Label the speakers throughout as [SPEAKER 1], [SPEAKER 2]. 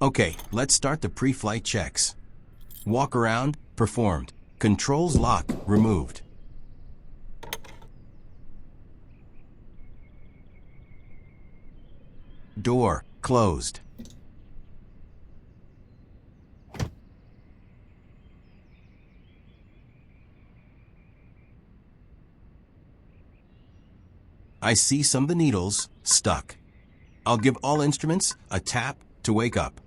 [SPEAKER 1] Okay, let's start the pre-flight checks. Walk around, performed. Controls lock, removed. Door, closed. I see some of the needles stuck. I'll give all instruments a tap to wake up.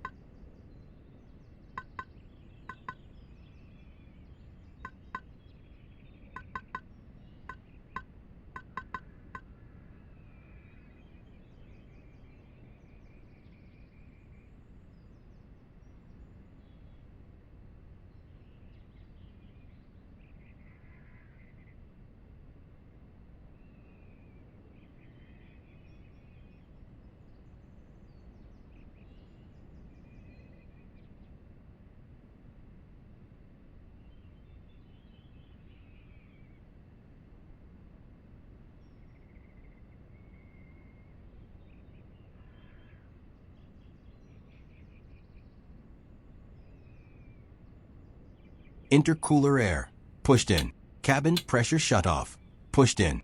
[SPEAKER 1] Intercooler air, pushed in. Cabin pressure shutoff, pushed in.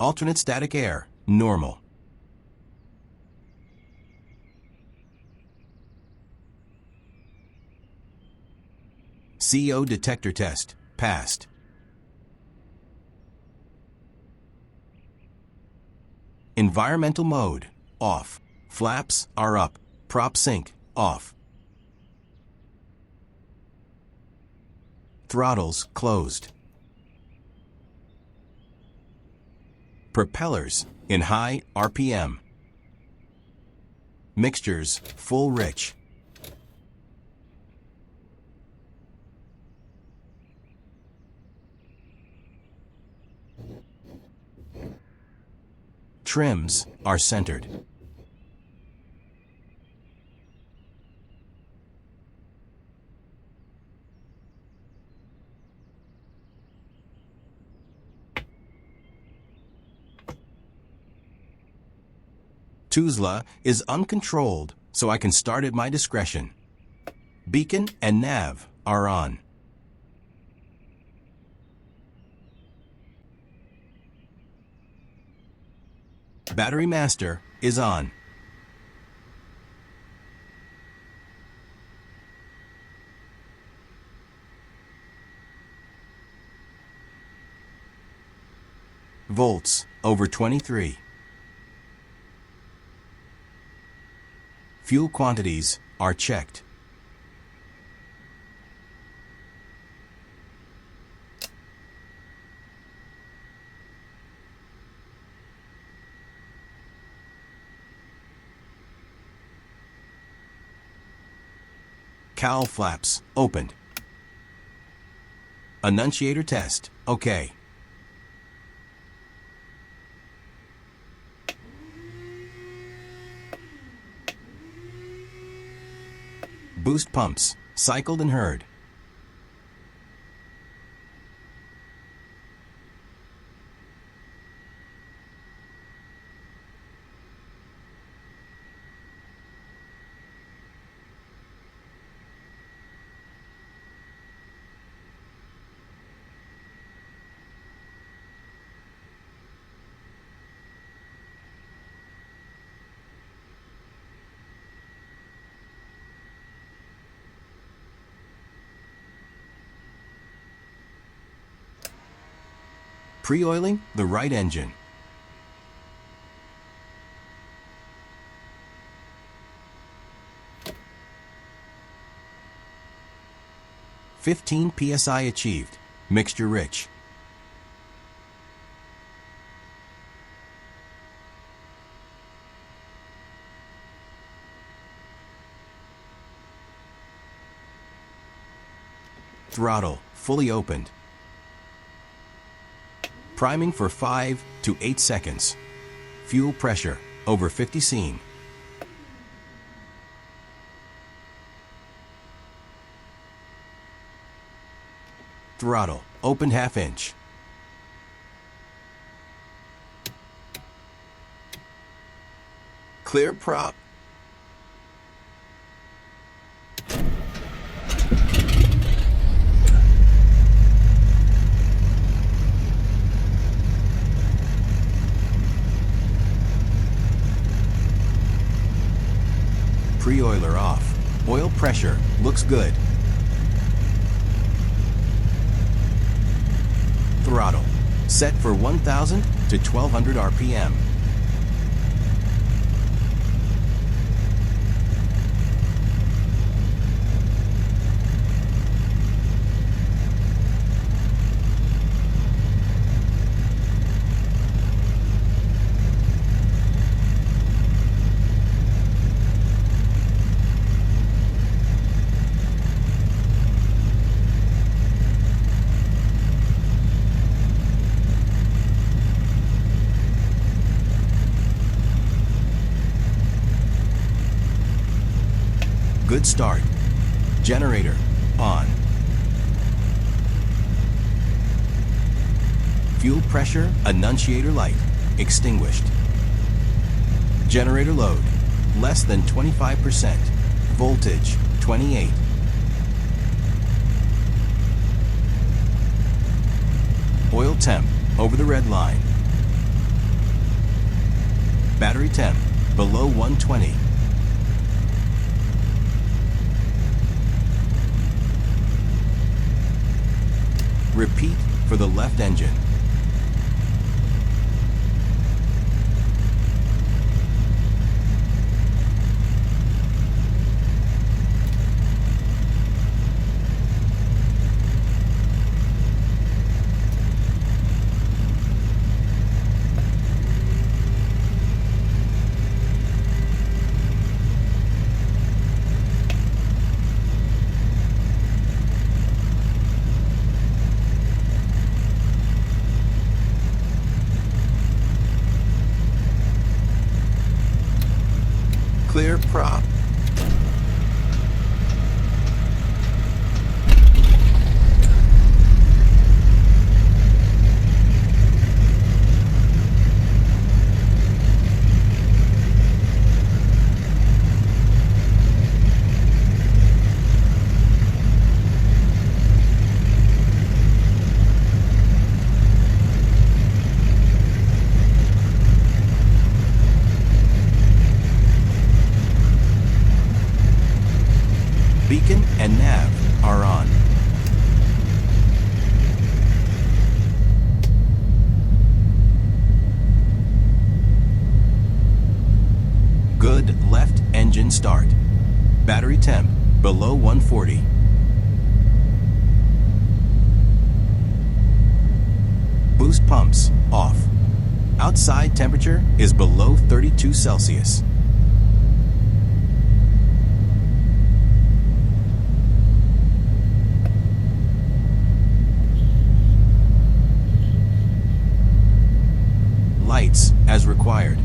[SPEAKER 1] Alternate static air, normal. CO detector test, passed. Environmental mode, off. Flaps are up. Prop sync, off. Throttles closed. Propellers in high RPM. Mixtures full rich. Trims are centered. TUSLA is uncontrolled, so I can start at my discretion. Beacon and nav are on. Battery master is on. Volts over 23. Fuel quantities are checked. Cowl flaps opened. Annunciator test, okay. Boost pumps, cycled and heard. Pre-oiling the right engine. (15 psi achieved. Mixture rich. Throttle fully opened. Priming for 5 to 8 seconds. Fuel pressure over 50 scene. Throttle opened 1/2 inch. Clear prop. Pre-oiler off. Oil pressure looks good. Throttle set for 1000 to 1200 RPM. Good start. Generator on. Fuel pressure annunciator light extinguished. Generator load less than 25%. Voltage 28. Oil temp over the red line. Battery temp below 120. Repeat for the left engine. Clear prop. Beacon and nav are on. Good left engine start. Battery temp below 140. Boost pumps off. Outside temperature is below 32 Celsius. Lights as required.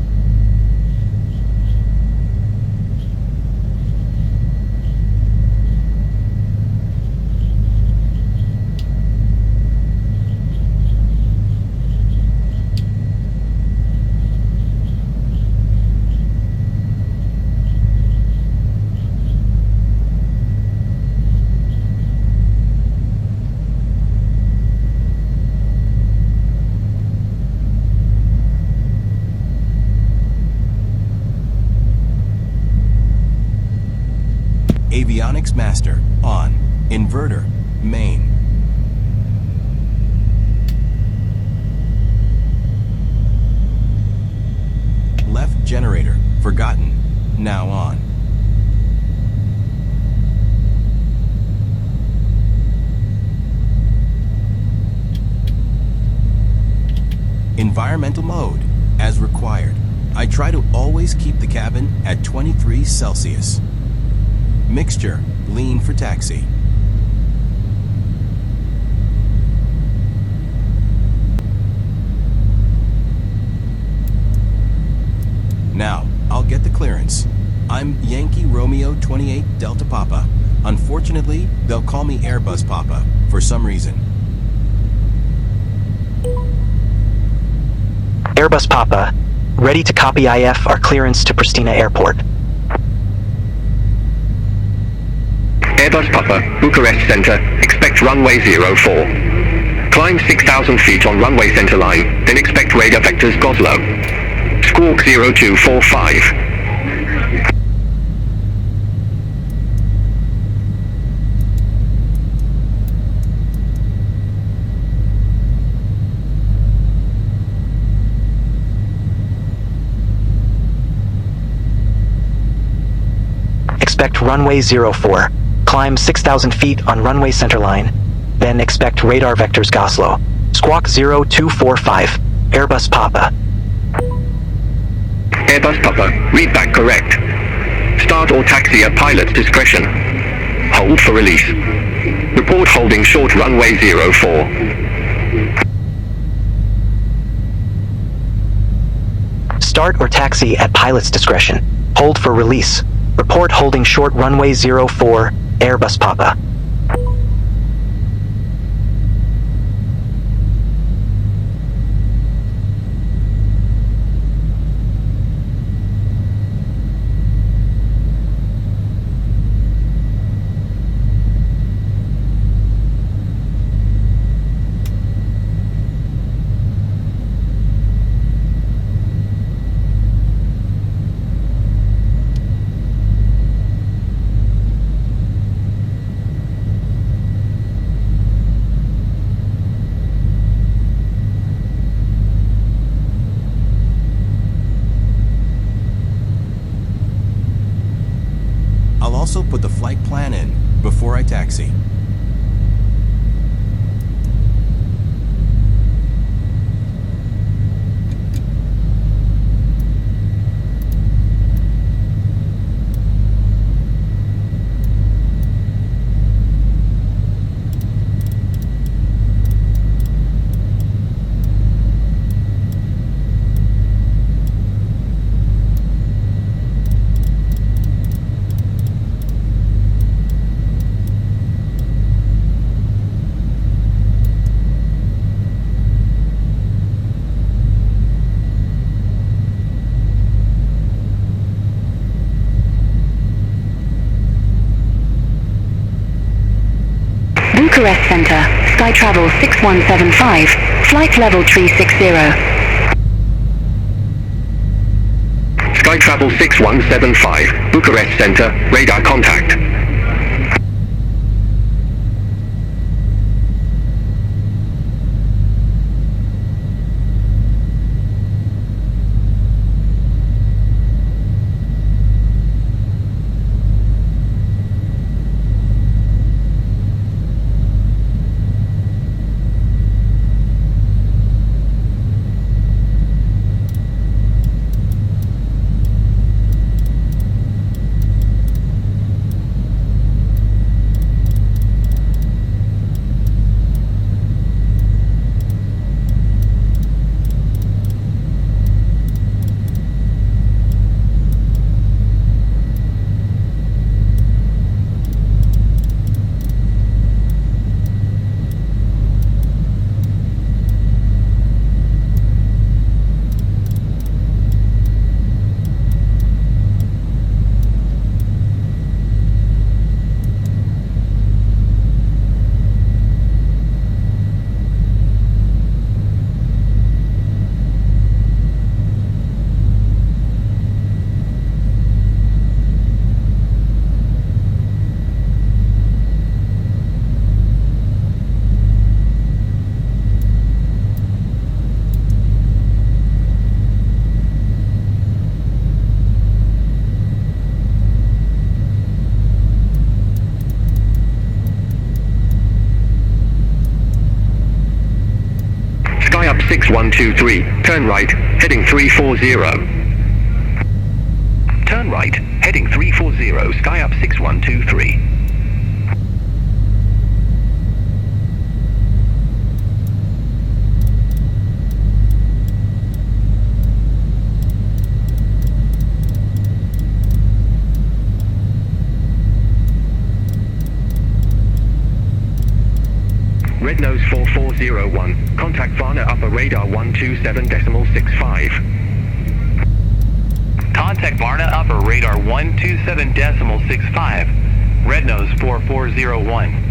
[SPEAKER 1] Avionics master on. Inverter main. Left generator forgotten. Now on. Environmental mode as required. I try to always keep the cabin at 23 Celsius. Mixture, lean for taxi. Now, I'll get the clearance. I'm Yankee Romeo 28 Delta Papa. Unfortunately, they'll call me Airbus Papa for some reason.
[SPEAKER 2] Airbus Papa, Ready to copy IFR clearance to Pristina Airport.
[SPEAKER 3] Airbus Papa, Bucharest Center, expect runway 04. Climb 6,000 feet on runway center line, then expect radar vectors Goslow. Squawk 0245.
[SPEAKER 2] Expect runway 04. Climb 6,000 feet on runway centerline, then expect radar vectors Goslow. Squawk 0245. Airbus Papa.
[SPEAKER 3] Airbus Papa, read back correct. Start or taxi at pilot's discretion. Hold for release. Report holding short runway 04.
[SPEAKER 2] Start or taxi at pilot's discretion. Hold for release. Report holding short runway 04, Airbus Papa.
[SPEAKER 1] I'll also put the flight plan in before I taxi.
[SPEAKER 4] Bucharest Center, Sky Travel 6175, flight level 360.
[SPEAKER 3] Sky Travel 6175, Bucharest Center, radar contact. Sky up 6123, turn right, heading 340. Turn right, heading 340, Sky up 6123. Red nose 4401, contact Varna upper radar 127.65.
[SPEAKER 5] Contact Varna Upper Radar 127.65. Red Nose 4401.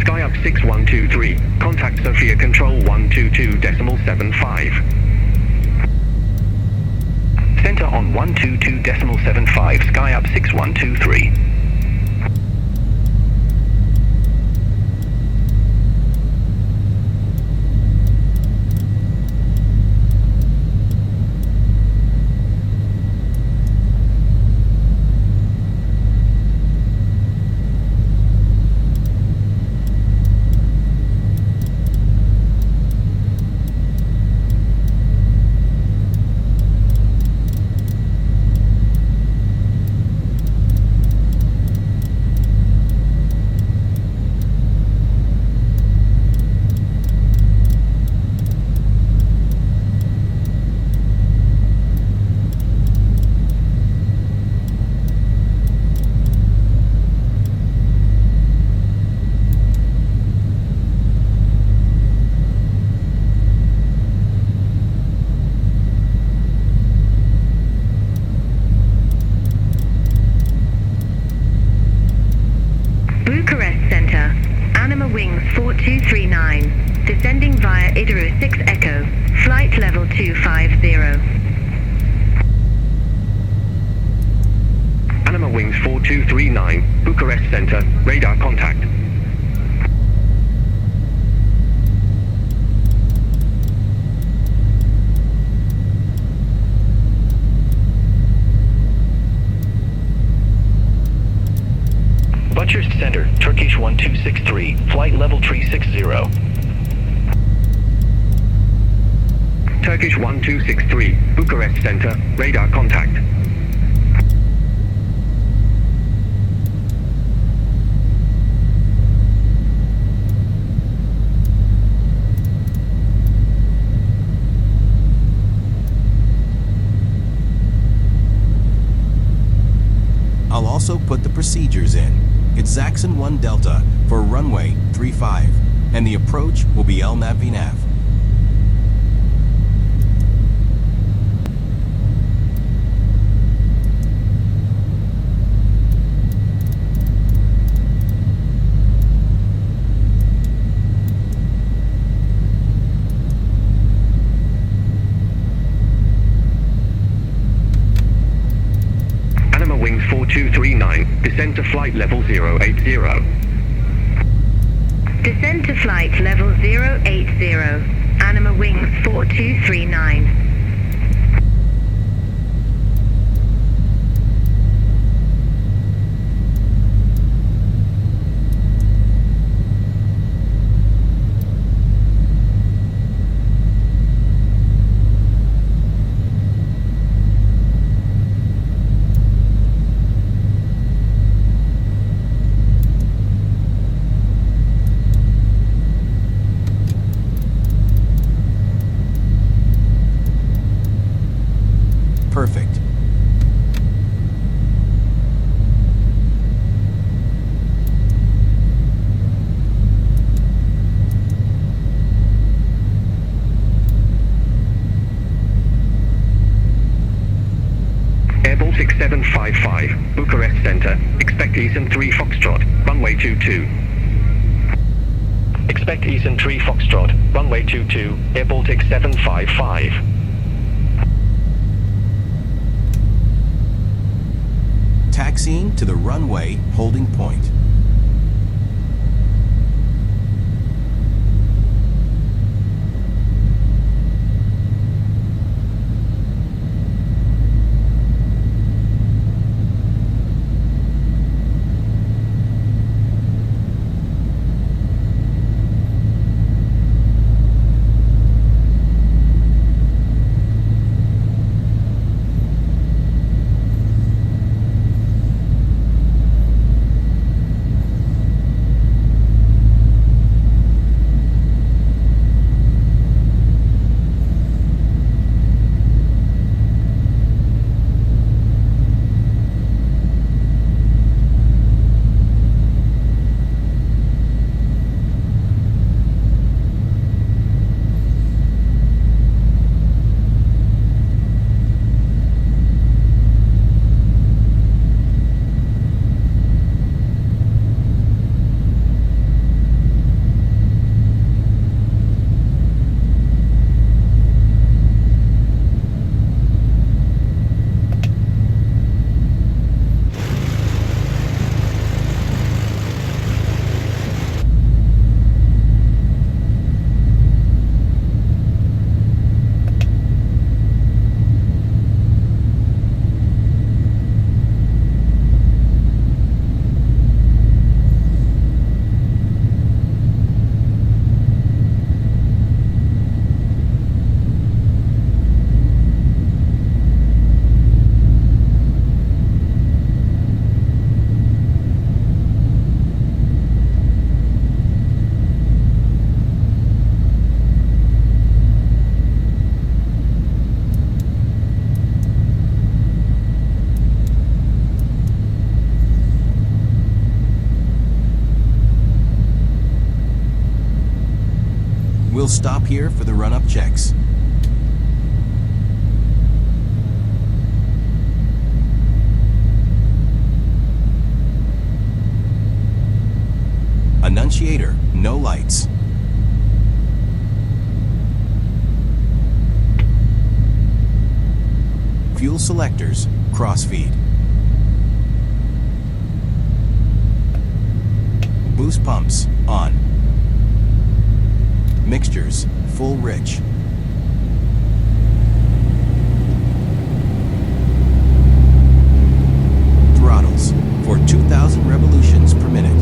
[SPEAKER 3] Sky up 6123. Contact Sophia Control 122.75. Center on 122.75. Sky up 6123.
[SPEAKER 4] Bucharest Center, Anima Wings 4239, descending via Idaru 6 Echo, flight level 250.
[SPEAKER 3] Anima Wings 4239, Bucharest Center, radar contact.
[SPEAKER 2] Butchers Center, Turkish 1263, flight level 360.
[SPEAKER 3] Turkish 1263, Bucharest Center, radar contact.
[SPEAKER 1] I'll also put the procedures in. It's Zaxxon 1 Delta for runway 35, and the approach will be LNAV VNAV.
[SPEAKER 3] Anima Wings 4239, descend to flight level 080.
[SPEAKER 4] Descend to flight level 080, Anima Wings 4239.
[SPEAKER 1] Perfect.
[SPEAKER 3] Air Baltic 755, Bucharest Center, expect Eastern 3 Foxtrot, runway 22.
[SPEAKER 2] Expect Eastern 3 Foxtrot, runway 22, Air Baltic 755.
[SPEAKER 1] Taxiing to the runway holding point. We'll stop here for the run-up checks. Annunciator, no lights. Fuel selectors, crossfeed. Boost pumps, on. Mixtures, full rich. Throttles, for 2,000 revolutions per minute.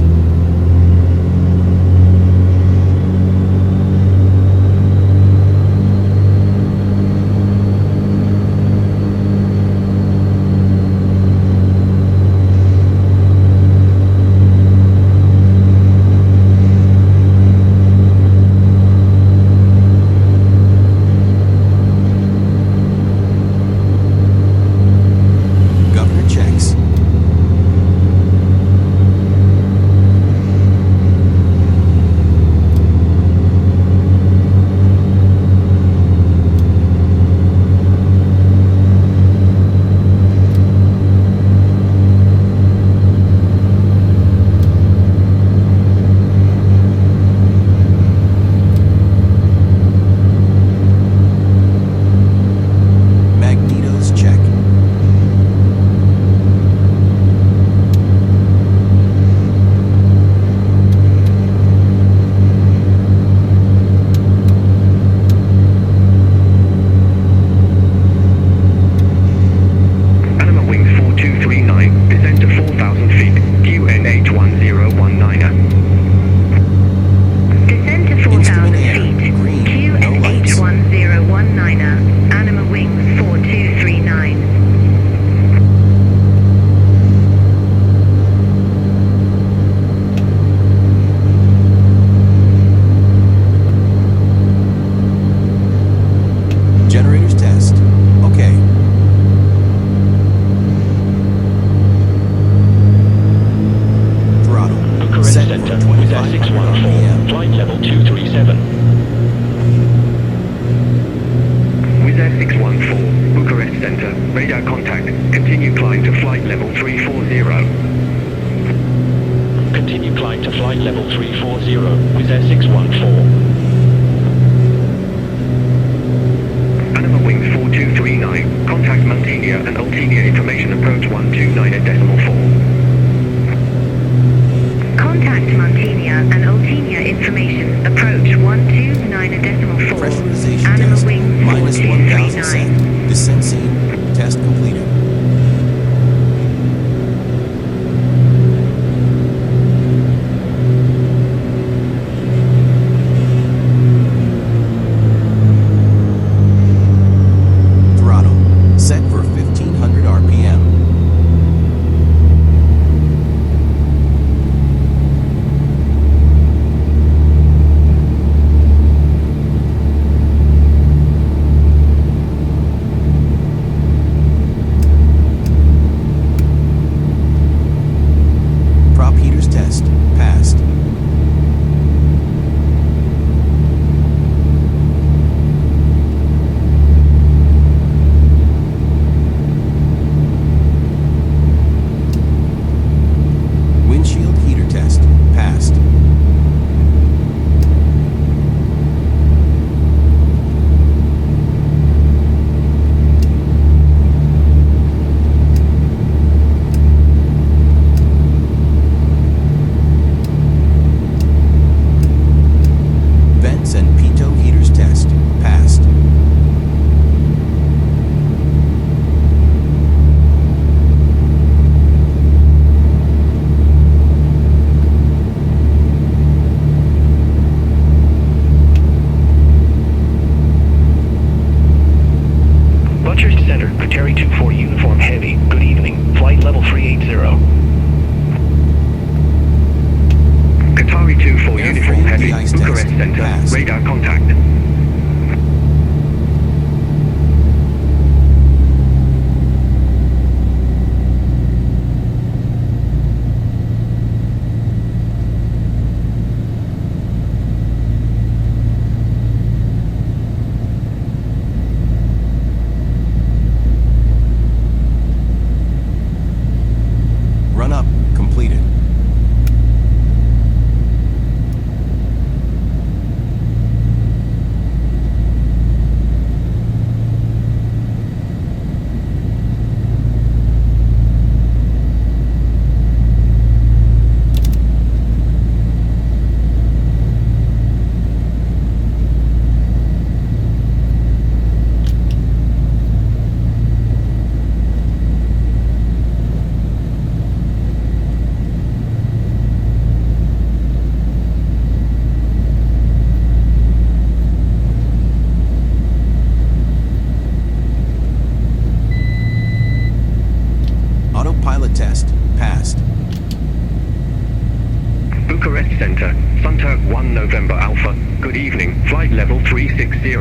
[SPEAKER 3] Center, Sunturk 1 November Alpha. Good evening, flight level 360.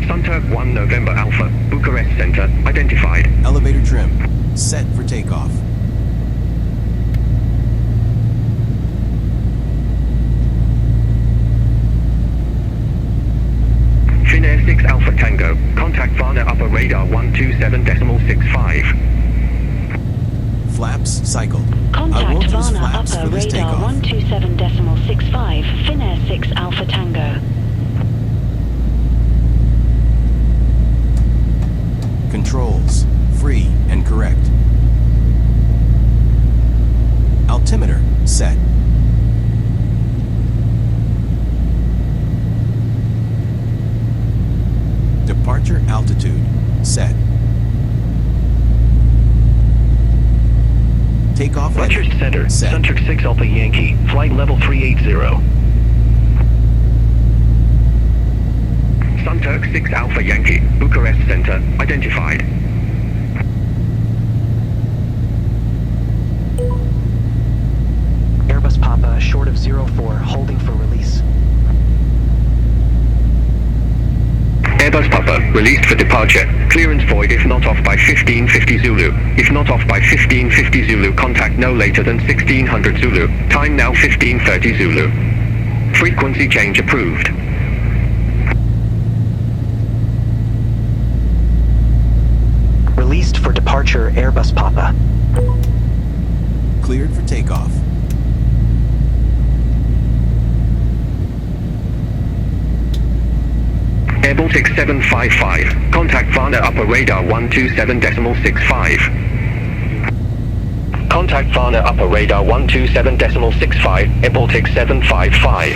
[SPEAKER 3] Sunturk 1 November Alpha, Bucharest Center, identified.
[SPEAKER 1] Elevator trim. Set for takeoff.
[SPEAKER 3] Finnair 6 Alpha Tango, contact Varna upper radar 127.65.
[SPEAKER 1] Flaps cycled. I
[SPEAKER 6] Contact
[SPEAKER 1] won't use
[SPEAKER 6] Varna
[SPEAKER 1] flaps
[SPEAKER 6] upper
[SPEAKER 1] for this
[SPEAKER 6] radar
[SPEAKER 1] takeoff.
[SPEAKER 6] 127.65, Finnair 6 Alpha Tango.
[SPEAKER 1] Controls. Free and correct. Altimeter. Set. Departure altitude. Set. Takeoff
[SPEAKER 5] Roger
[SPEAKER 1] heading.
[SPEAKER 5] Center,
[SPEAKER 1] Set.
[SPEAKER 5] Sunturk 6 Alpha Yankee, flight level 380.
[SPEAKER 3] Sunturk 6 Alpha Yankee, Bucharest Center, identified.
[SPEAKER 2] Airbus Papa, short of 04, holding for release.
[SPEAKER 3] Airbus Papa, released for departure. Clearance void if not off by 1550 Zulu. If not off by 1550 Zulu, contact no later than 1600 Zulu. Time now 1530 Zulu. Frequency change approved.
[SPEAKER 2] Released for departure, Airbus Papa.
[SPEAKER 1] Cleared for takeoff.
[SPEAKER 3] Air Baltic 755, contact Varna upper radar 127.65. Contact Varna upper radar 127.65, Air Baltic 755.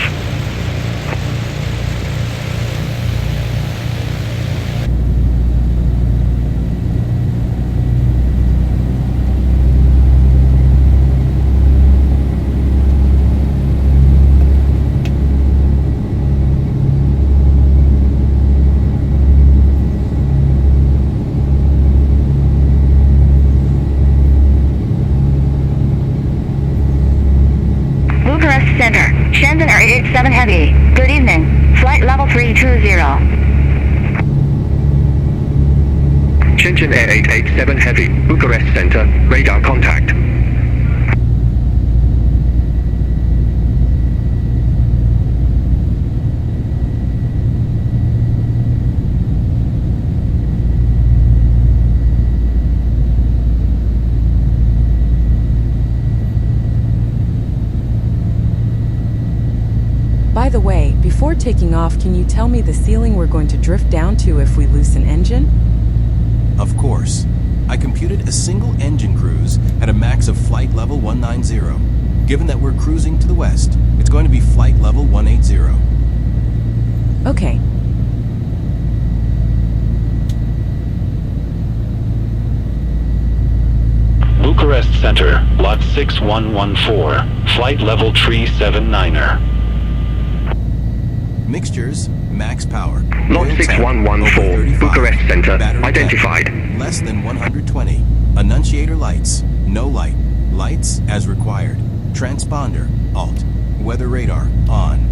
[SPEAKER 4] Bucharest Center, Shenzhen Air 887 Heavy. Good evening. Flight level 320.
[SPEAKER 3] Shenzhen Air 887 Heavy, Bucharest Center, radar contact.
[SPEAKER 7] By the way, before taking off, can you tell me the ceiling we're going to drift down to if we lose an engine?
[SPEAKER 1] Of course. I computed a single engine cruise at a max of flight level 190. Given that we're cruising to the west, it's going to be flight level 180.
[SPEAKER 7] Okay.
[SPEAKER 8] Bucharest Center, Lot 6114, flight level 379er.
[SPEAKER 1] Mixtures, max power.
[SPEAKER 3] Lot
[SPEAKER 1] Oil tank,
[SPEAKER 3] 6114,
[SPEAKER 1] over 35.
[SPEAKER 3] Bucharest Center,
[SPEAKER 1] Battery
[SPEAKER 3] identified.
[SPEAKER 1] depth, less than 120. Annunciator lights, no light. Lights as required. Transponder, alt. Weather radar, on.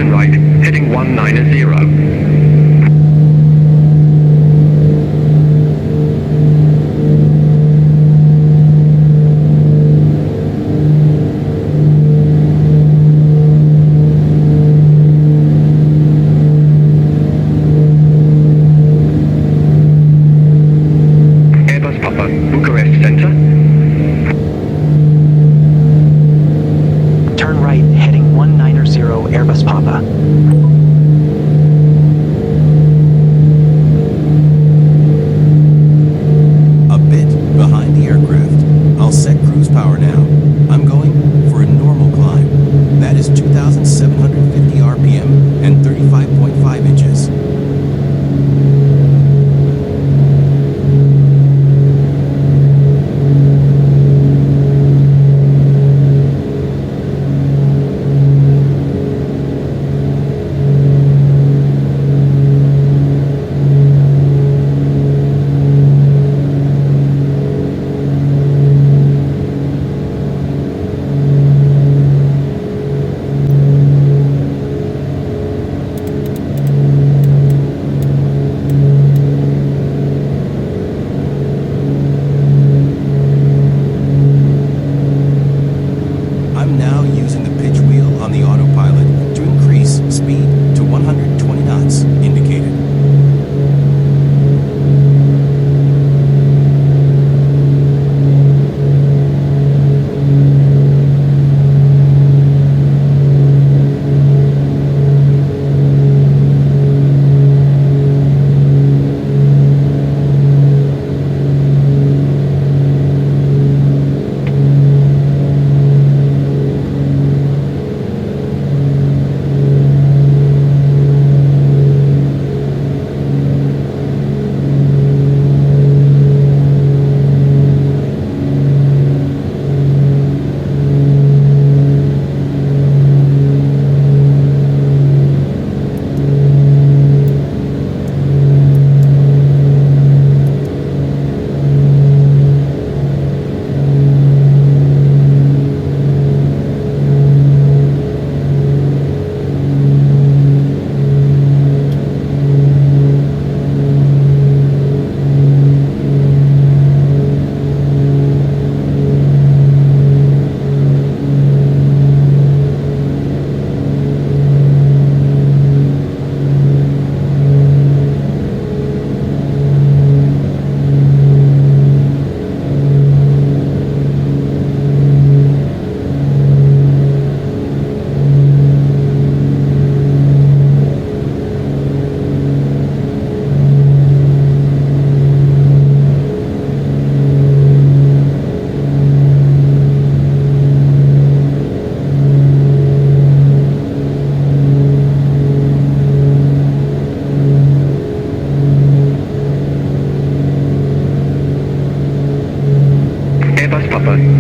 [SPEAKER 3] turn right, heading 190.
[SPEAKER 2] Turn right, heading 190 Airbus Papa.
[SPEAKER 1] A bit behind the aircraft. I'll set cruise power now. I'm going for a normal climb. That is 2,750 RPM and 35.5 inches. I'm now using the pitch wheel on the autopilot to increase speed to 120 knots indicated.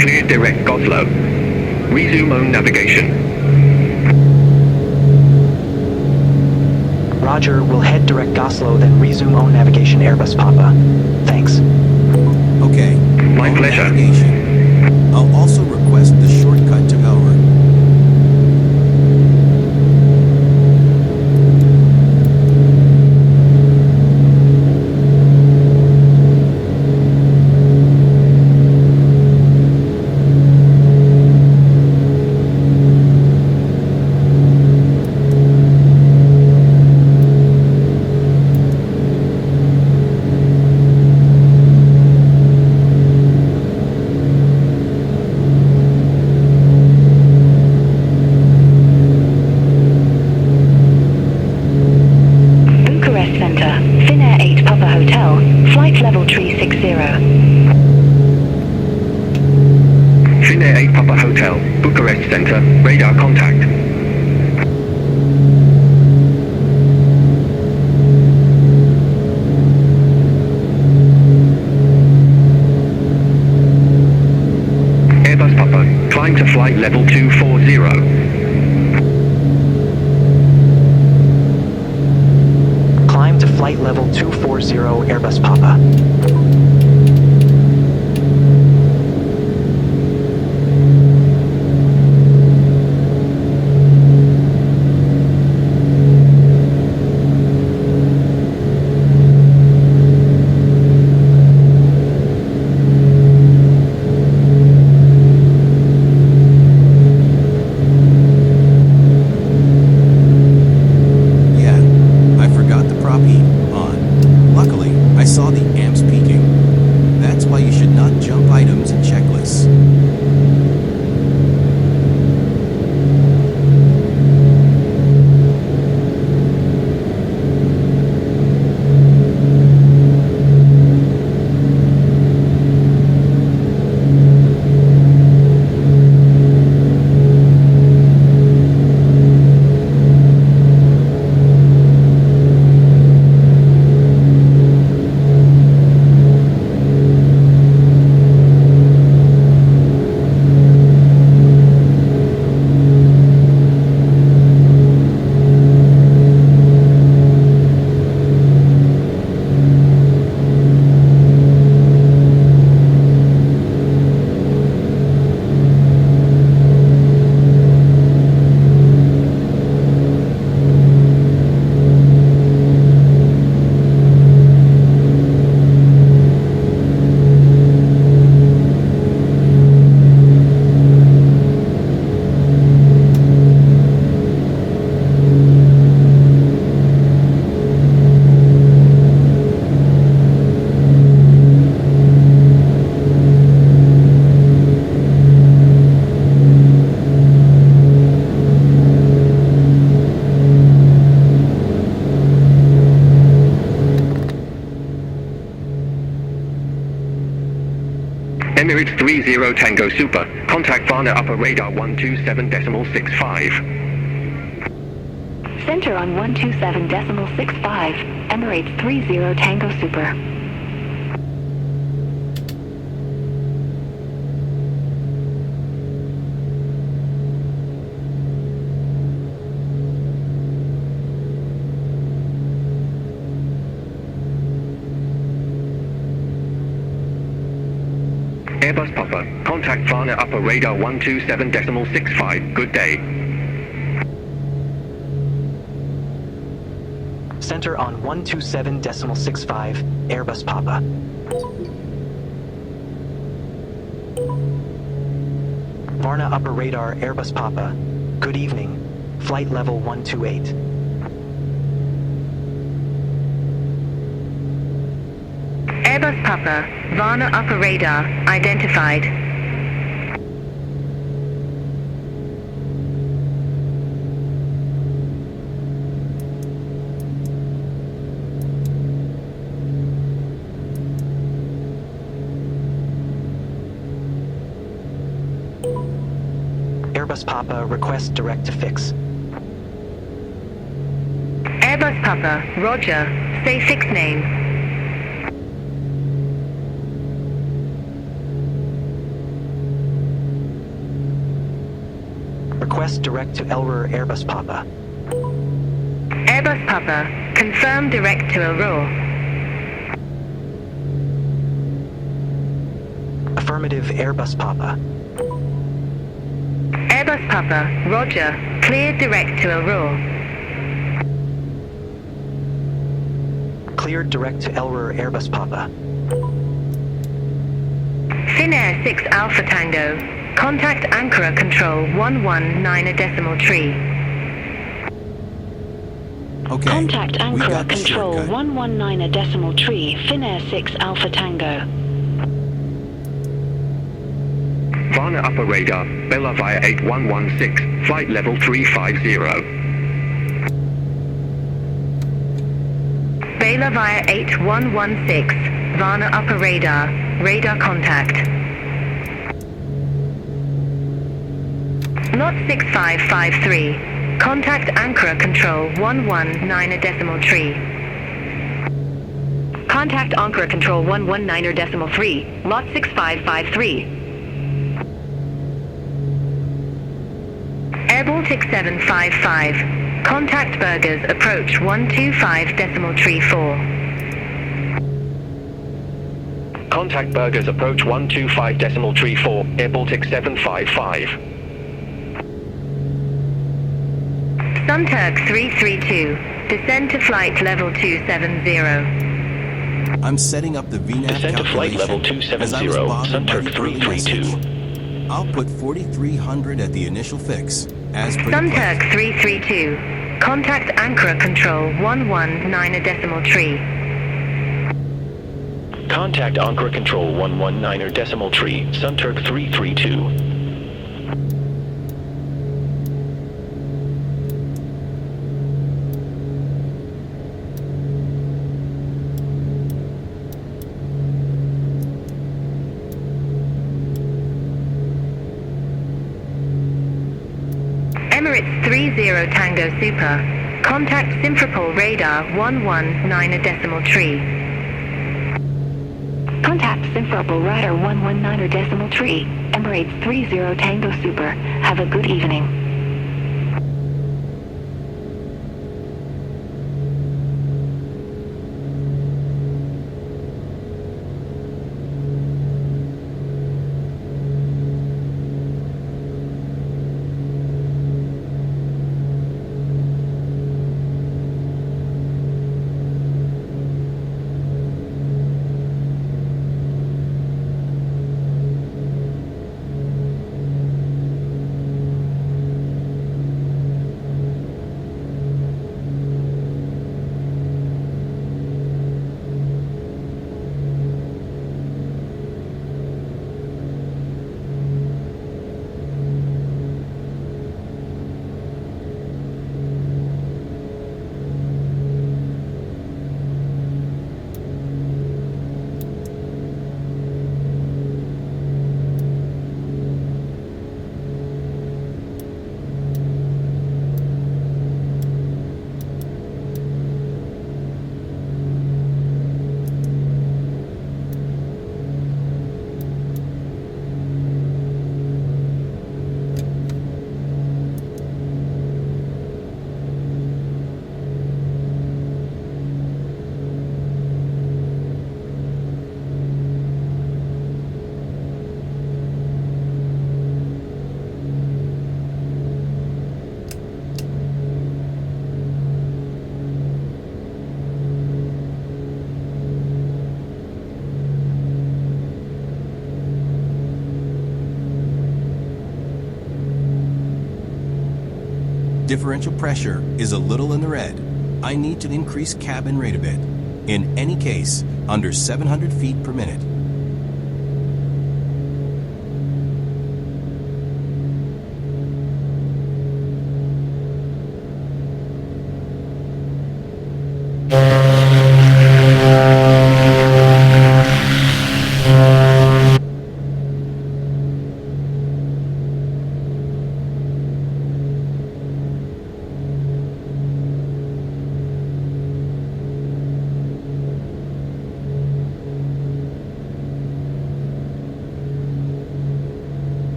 [SPEAKER 3] Clear direct Goslow. Resume own navigation.
[SPEAKER 2] Roger, we'll head direct Goslow, then resume own navigation Airbus Papa. Thanks.
[SPEAKER 1] Okay.
[SPEAKER 3] My
[SPEAKER 1] own
[SPEAKER 3] pleasure.
[SPEAKER 1] Navigation. I'll also request the shortcut to Elra.
[SPEAKER 3] Center, radar contact. Airbus Papa, climb to flight level 240.
[SPEAKER 2] Climb to flight level 240 Airbus Papa.
[SPEAKER 3] 30 Tango Super. Contact Varna Upper Radar 127.65.
[SPEAKER 6] Center on 127.65. Emirates 30 Tango Super.
[SPEAKER 3] Airbus Papa. Contact Varna Upper Radar 127.65. Good day.
[SPEAKER 2] Center on 127.65, Airbus Papa. Varna Upper Radar, Airbus Papa. Good evening. Flight level 128.
[SPEAKER 4] Airbus Papa, Varna Upper Radar, identified.
[SPEAKER 2] Airbus Papa, request direct to fix.
[SPEAKER 4] Airbus Papa, Roger, say fix name.
[SPEAKER 2] Request direct to Elrur, Airbus Papa.
[SPEAKER 4] Airbus Papa, confirm direct to Aurora.
[SPEAKER 2] Affirmative, Airbus Papa.
[SPEAKER 4] Airbus Papa, Roger, cleared direct to Aurora.
[SPEAKER 2] Cleared direct to Elrur, Airbus Papa.
[SPEAKER 4] Finnair 6 Alpha Tango, contact Ankara Control 119.3.
[SPEAKER 1] Okay.
[SPEAKER 6] Contact
[SPEAKER 1] we
[SPEAKER 6] Ankara
[SPEAKER 1] got the
[SPEAKER 6] Control
[SPEAKER 1] shortcut.
[SPEAKER 6] 119.3, Finnair 6 Alpha Tango.
[SPEAKER 3] Varna Upper Radar. Bella via 8116. Flight level 350.
[SPEAKER 4] Bela via 8116, Varna Upper Radar, radar contact. Lot 6553, contact Ankara Control 119.3. Contact Ankara Control 119.3, Lot 6553. Air Baltic 755, contact Burgers approach 125.34.
[SPEAKER 3] Contact Burgers approach 125.34. Air Baltic 755.
[SPEAKER 4] Sunturk 332, descend to flight level 270.
[SPEAKER 1] I'm setting up the VNAV
[SPEAKER 5] Descend to flight level
[SPEAKER 1] calculation as I was
[SPEAKER 5] 270,
[SPEAKER 1] bothered by
[SPEAKER 5] Sunturk
[SPEAKER 1] the early
[SPEAKER 5] 332.
[SPEAKER 1] message. I'll put 4,300 at the initial fix, as per the
[SPEAKER 4] Sunturk
[SPEAKER 1] plan.
[SPEAKER 4] 332, contact Ankara Control 119.3.
[SPEAKER 5] Contact Ankara Control 119.3, Sunturk 332.
[SPEAKER 4] Emirates 30 Tango Super, contact Simferopol Radar 119.3.
[SPEAKER 6] Contact Simferopol Radar 119.3, Emirates 30 Tango Super. Have a good evening.
[SPEAKER 1] Differential pressure is a little in the red. I need to increase cabin rate a bit. In any case, under 700 feet per minute.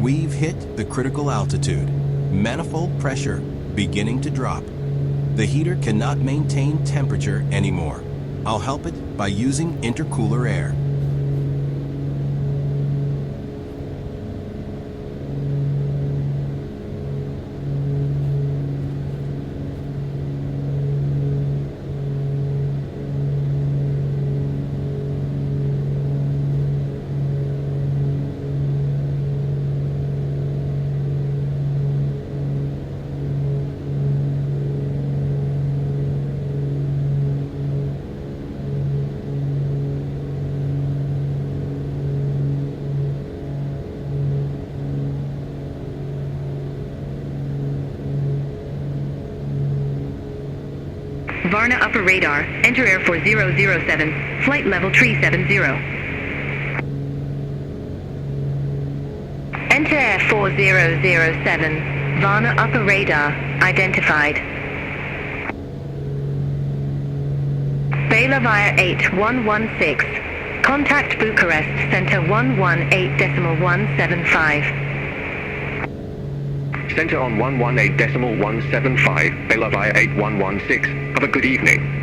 [SPEAKER 1] We've hit the critical altitude. Manifold pressure beginning to drop. The heater cannot maintain temperature anymore. I'll help it by using intercooler air.
[SPEAKER 4] Varna upper radar, enter air 4007, flight level 370. Enter air 4007, Varna upper radar, identified. Bela via 8116, contact Bucharest, center 118.175.
[SPEAKER 3] Center on 118.175, Bela via 8116. Have a good evening.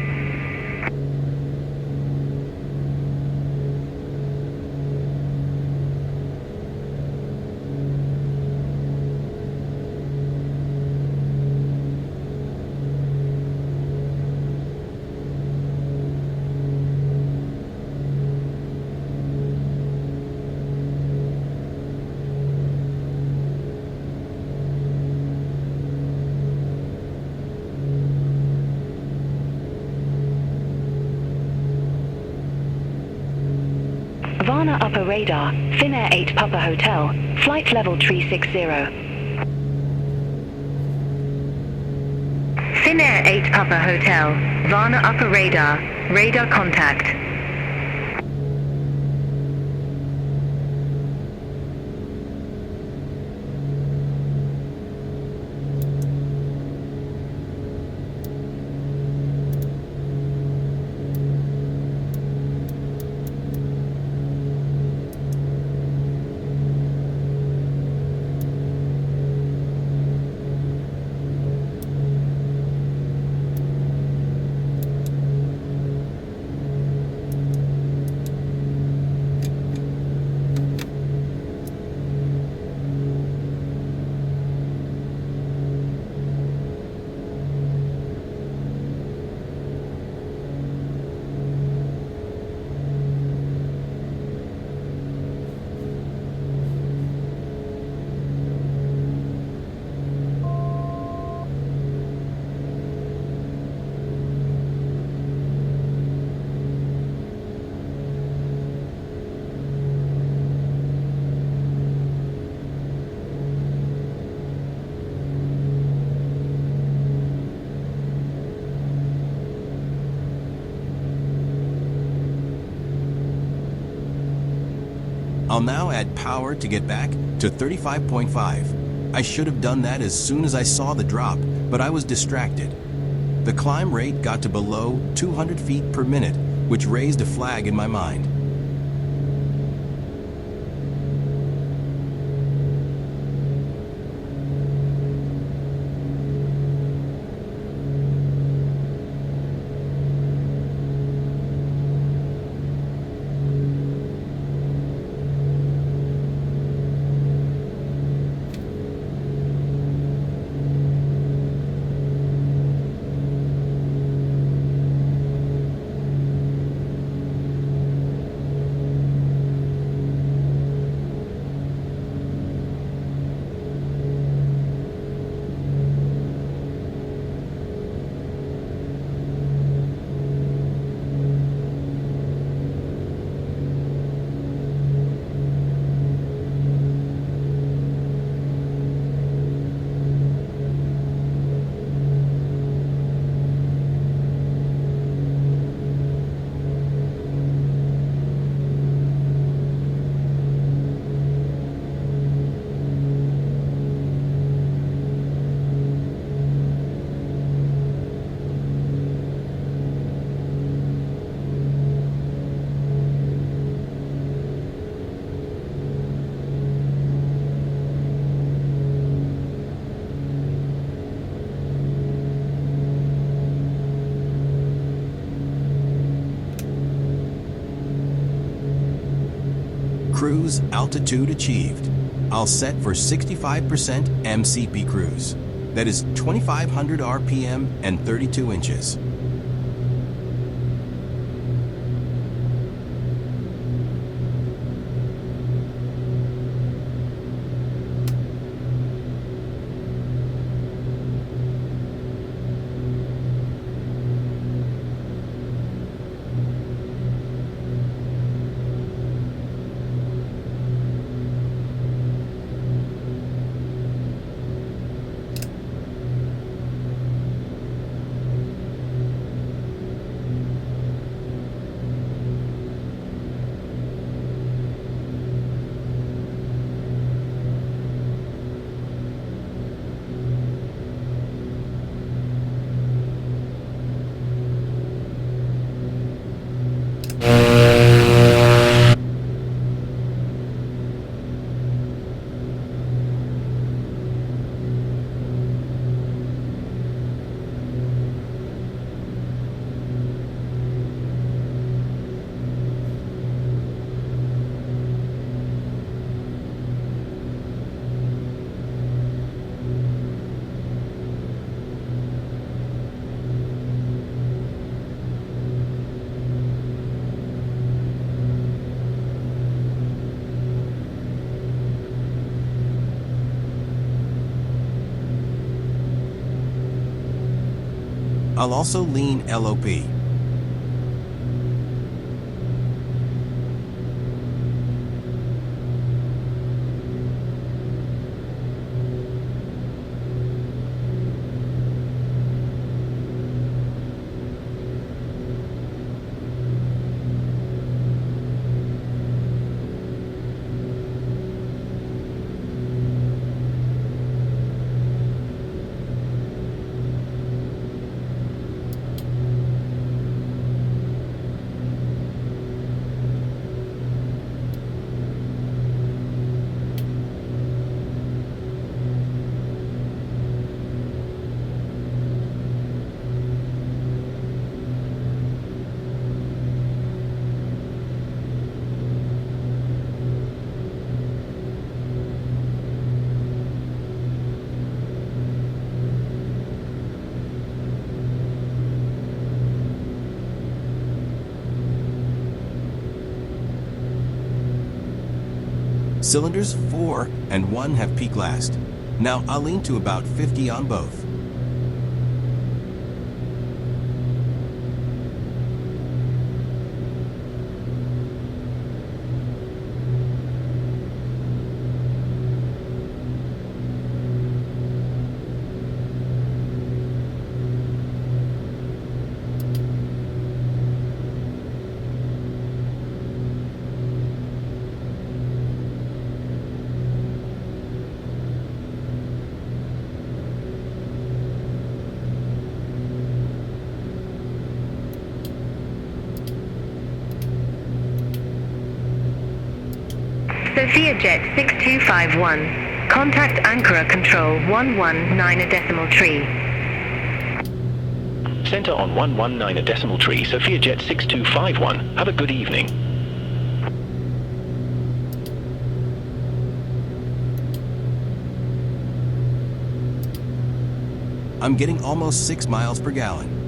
[SPEAKER 6] Varna upper radar, Finnair 8 Papa Hotel, flight level 360.
[SPEAKER 4] Finnair 8 Papa Hotel, Varna upper radar, radar contact.
[SPEAKER 1] I'll now add power to get back to 35.5. I should have done that as soon as I saw the drop, but I was distracted. The climb rate got to below 200 feet per minute, which raised a flag in my mind. Cruise altitude achieved. I'll set for 65% MCP cruise. That is 2,500 RPM and 32 inches. I'll also lean LOP. Cylinders 4 and 1 have peak last. Now I'll lean to about 50 on both.
[SPEAKER 4] Sophia Jet 6251. Contact Ankara Control 119.3.
[SPEAKER 5] Center on 119.3, Sophia Jet 6251. Have a good evening.
[SPEAKER 1] I'm getting almost 6 miles per gallon.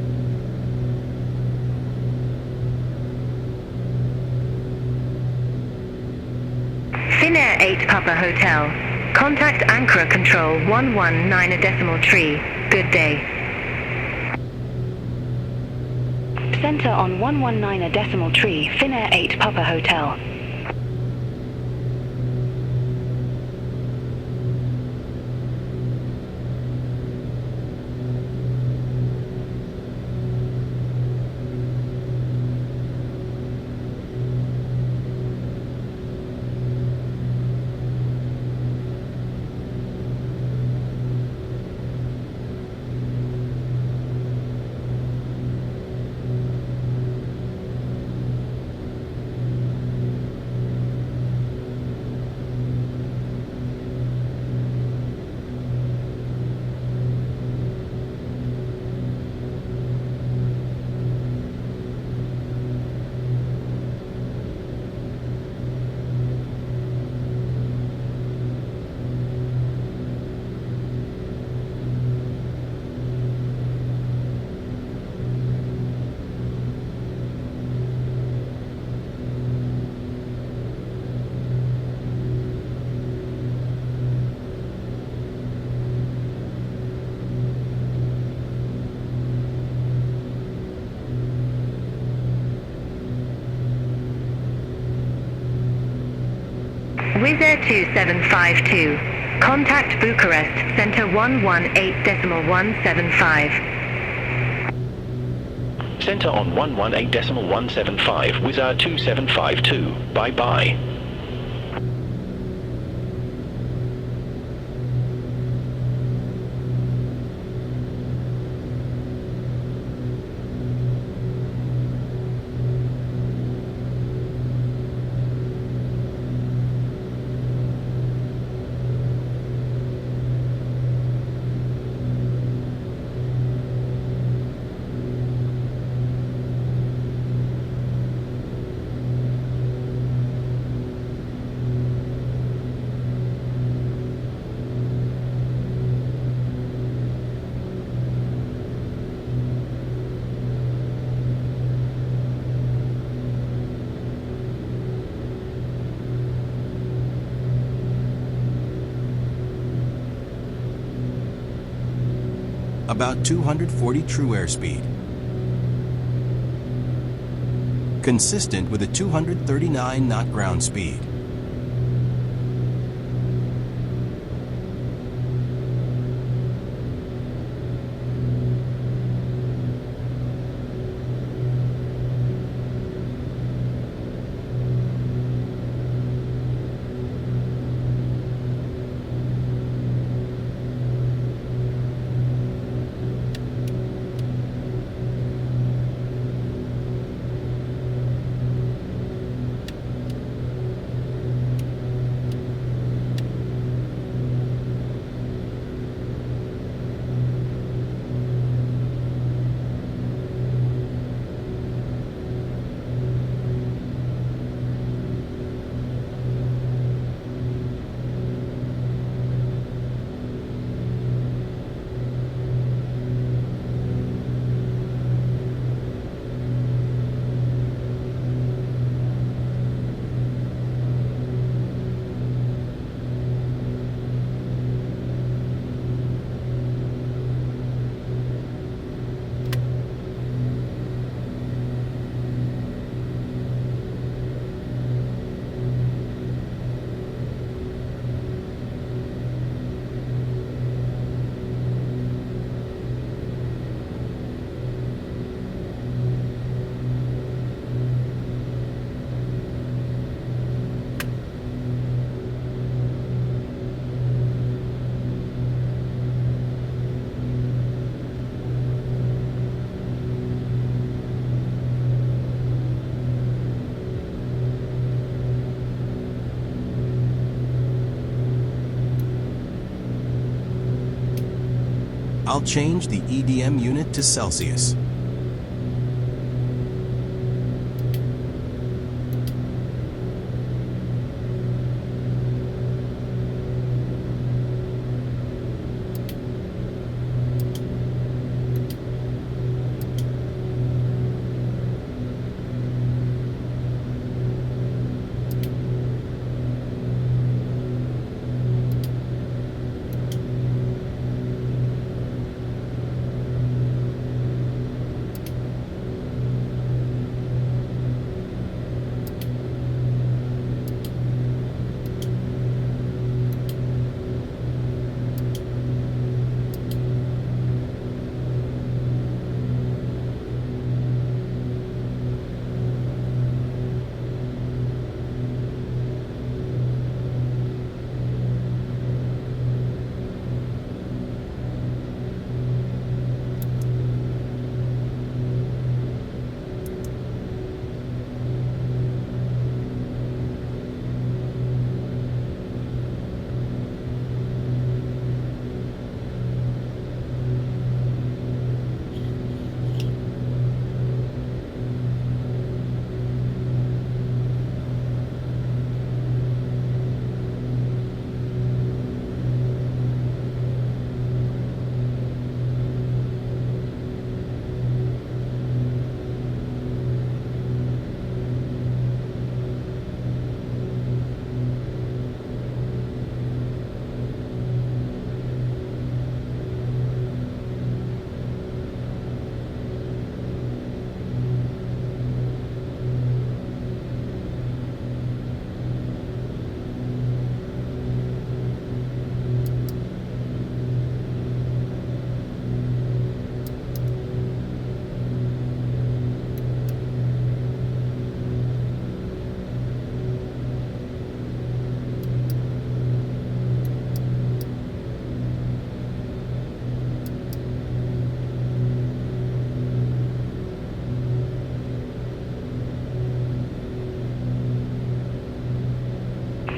[SPEAKER 4] Finnair 8 Papa Hotel. Contact Ankara Control 119.3. Good day.
[SPEAKER 6] Center on 119.3, Finnair 8 Papa Hotel.
[SPEAKER 4] Wizz Air 2752. Contact Bucharest, Center 118.175.
[SPEAKER 5] Center on 118.175, Wizz Air 2752. Bye-bye.
[SPEAKER 1] About 240 true airspeed. Consistent with a 239 knot ground speed. I'll change the EDM unit to Celsius.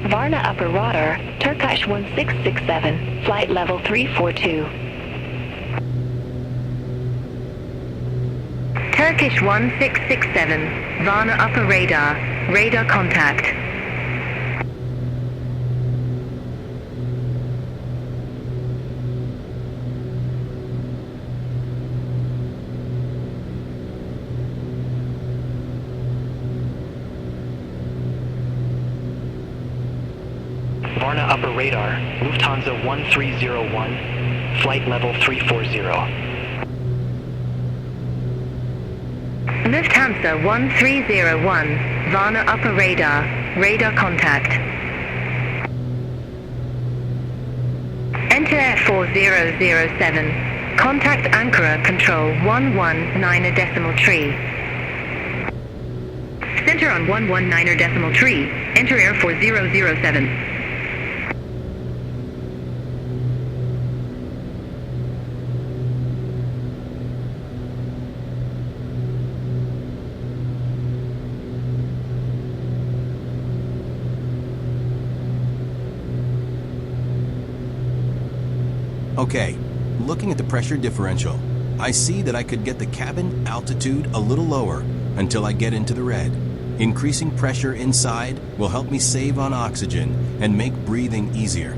[SPEAKER 6] Varna Upper Rudder, Turkish 1667, flight level 342.
[SPEAKER 4] Turkish 1667, Varna Upper Radar, radar contact.
[SPEAKER 2] Varna Upper Radar, Lufthansa 1301, flight level 340.
[SPEAKER 4] Lufthansa 1301, Varna Upper Radar, radar contact. Enter Air 4007, contact Ankara Control 119.3. Center on 119.3, enter Air 4007.
[SPEAKER 1] Okay, looking at the pressure differential, I see that I could get the cabin altitude a little lower until I get into the red. Increasing pressure inside will help me save on oxygen and make breathing easier.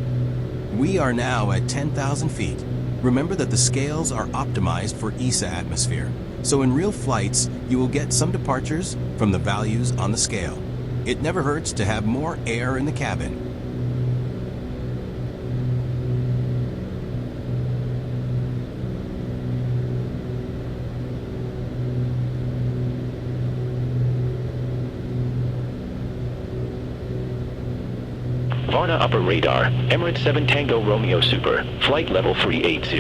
[SPEAKER 1] We are now at 10,000 feet. Remember that the scales are optimized for ESA atmosphere, so in real flights you will get some departures from the values on the scale. It never hurts to have more air in the cabin.
[SPEAKER 5] Varna Upper Radar, Emirates 7 Tango Romeo Super, flight level 380.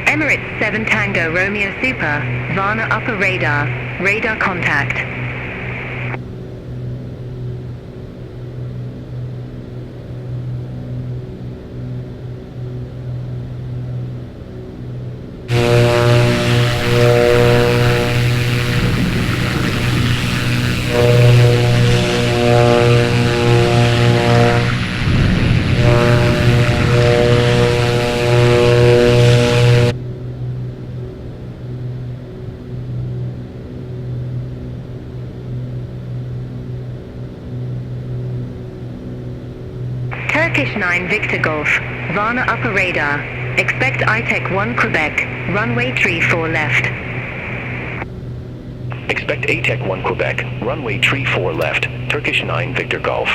[SPEAKER 4] Emirates 7 Tango Romeo Super, Varna Upper Radar, radar contact. Turkish 9 Victor Golf, Varna upper radar. Expect ITEC 1 Quebec, runway 34 left.
[SPEAKER 5] Expect ATEC 1 Quebec, runway 34 left, Turkish 9 Victor Golf.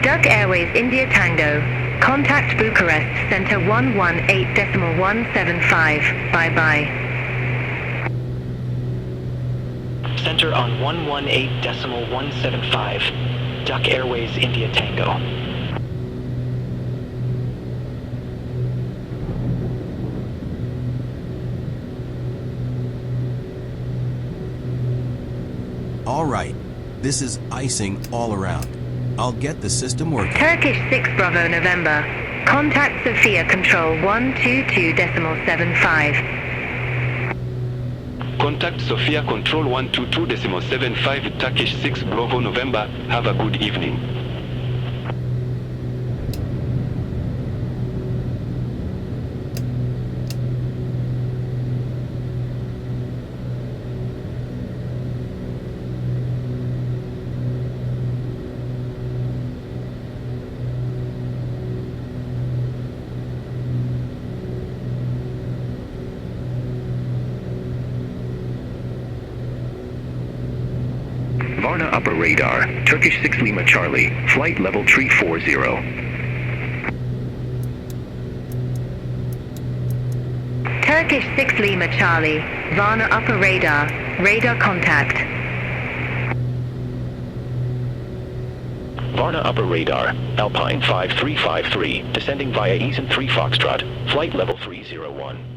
[SPEAKER 4] Duck Airways India Tango. Contact Bucharest Center 118.175. Bye-bye.
[SPEAKER 2] Center on 118.175. Duck Airways India Tango.
[SPEAKER 1] All right, this is icing all around. I'll get the system working.
[SPEAKER 4] Turkish 6 Bravo November. Contact Sophia Control 122.75.
[SPEAKER 8] Contact Sophia Control 122.75 Turkish 6 Bravo November. Have a good evening.
[SPEAKER 3] Varna upper radar, Turkish 6 Lima Charlie, flight level 340.
[SPEAKER 4] Turkish 6 Lima Charlie, Varna upper radar, radar contact.
[SPEAKER 5] Varna upper radar, Alpine 5353, descending via Eason 3 Foxtrot, flight level 301.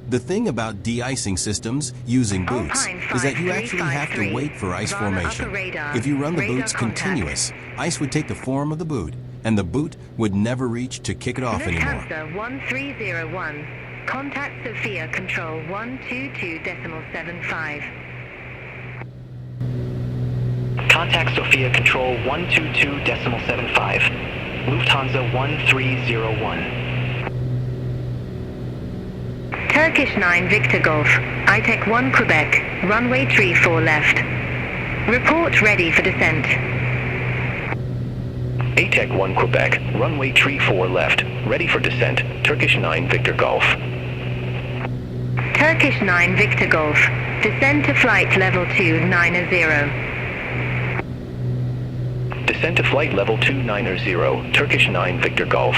[SPEAKER 1] The thing about de-icing systems using boots is that you actually have to wait for ice formation. If you run the boots continuous, ice would take the form of the boot, and the boot would never reach to kick it off anymore.
[SPEAKER 4] Lufthansa 1301. Contact Sophia Control 122.75.
[SPEAKER 2] Contact Sophia Control 122.75. Lufthansa 1301.
[SPEAKER 4] Turkish 9 Victor Golf, ITEC 1 Quebec, runway 34 left. Report ready for descent.
[SPEAKER 3] ATEC 1 Quebec, runway 34 left, ready for descent, Turkish 9 Victor Golf.
[SPEAKER 4] Turkish 9 Victor Golf, descend to flight level 290.
[SPEAKER 3] Descend to flight level 290, Turkish 9 Victor Golf.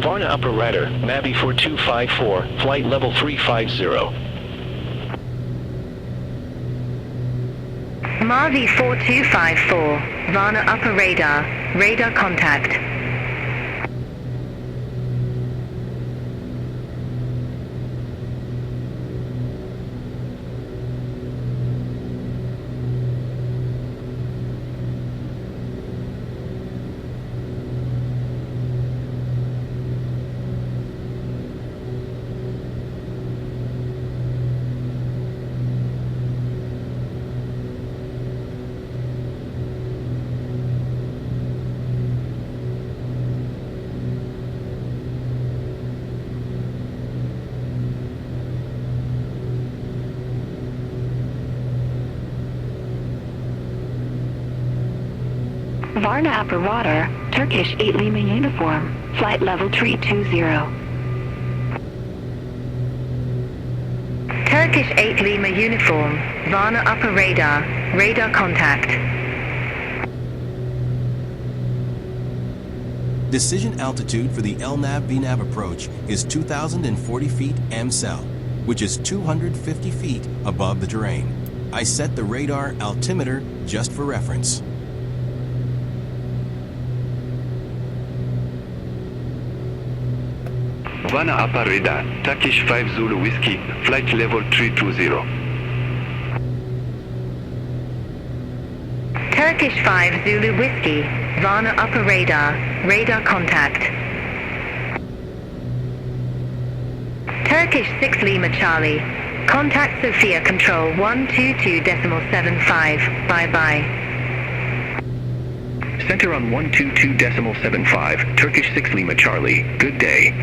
[SPEAKER 5] Varna upper radar, Mavi 4254, flight level 350.
[SPEAKER 4] Mavi 4254, Varna upper radar, radar contact.
[SPEAKER 6] Varna upper water, Turkish 8 Lima uniform, flight level 320.
[SPEAKER 4] Turkish 8 Lima uniform, Varna upper radar, radar contact.
[SPEAKER 1] Decision altitude for the LNAV VNAV approach is 2,040 feet MSL, which is 250 feet above the terrain. I set the radar altimeter just for reference.
[SPEAKER 9] Varna upper radar, Turkish 5 Zulu Whiskey, flight level 320.
[SPEAKER 4] Turkish 5 Zulu Whiskey, Varna upper radar, radar contact. Turkish 6 Lima Charlie, contact Sophia Control 122.75, bye-bye.
[SPEAKER 3] Center on 122.75, Turkish 6 Lima Charlie. Good day.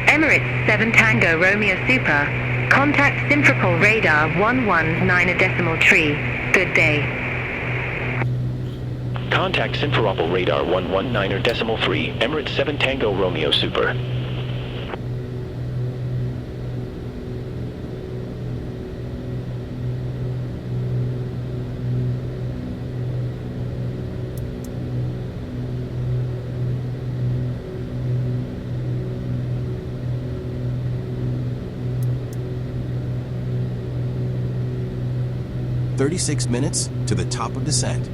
[SPEAKER 4] Emirates 7 Tango Romeo Super. Contact Simferopol Radar 119.3. Good day.
[SPEAKER 5] Contact Simferopol Radar 119.3, Emirates 7 Tango Romeo Super.
[SPEAKER 1] "36 minutes to the top of descent."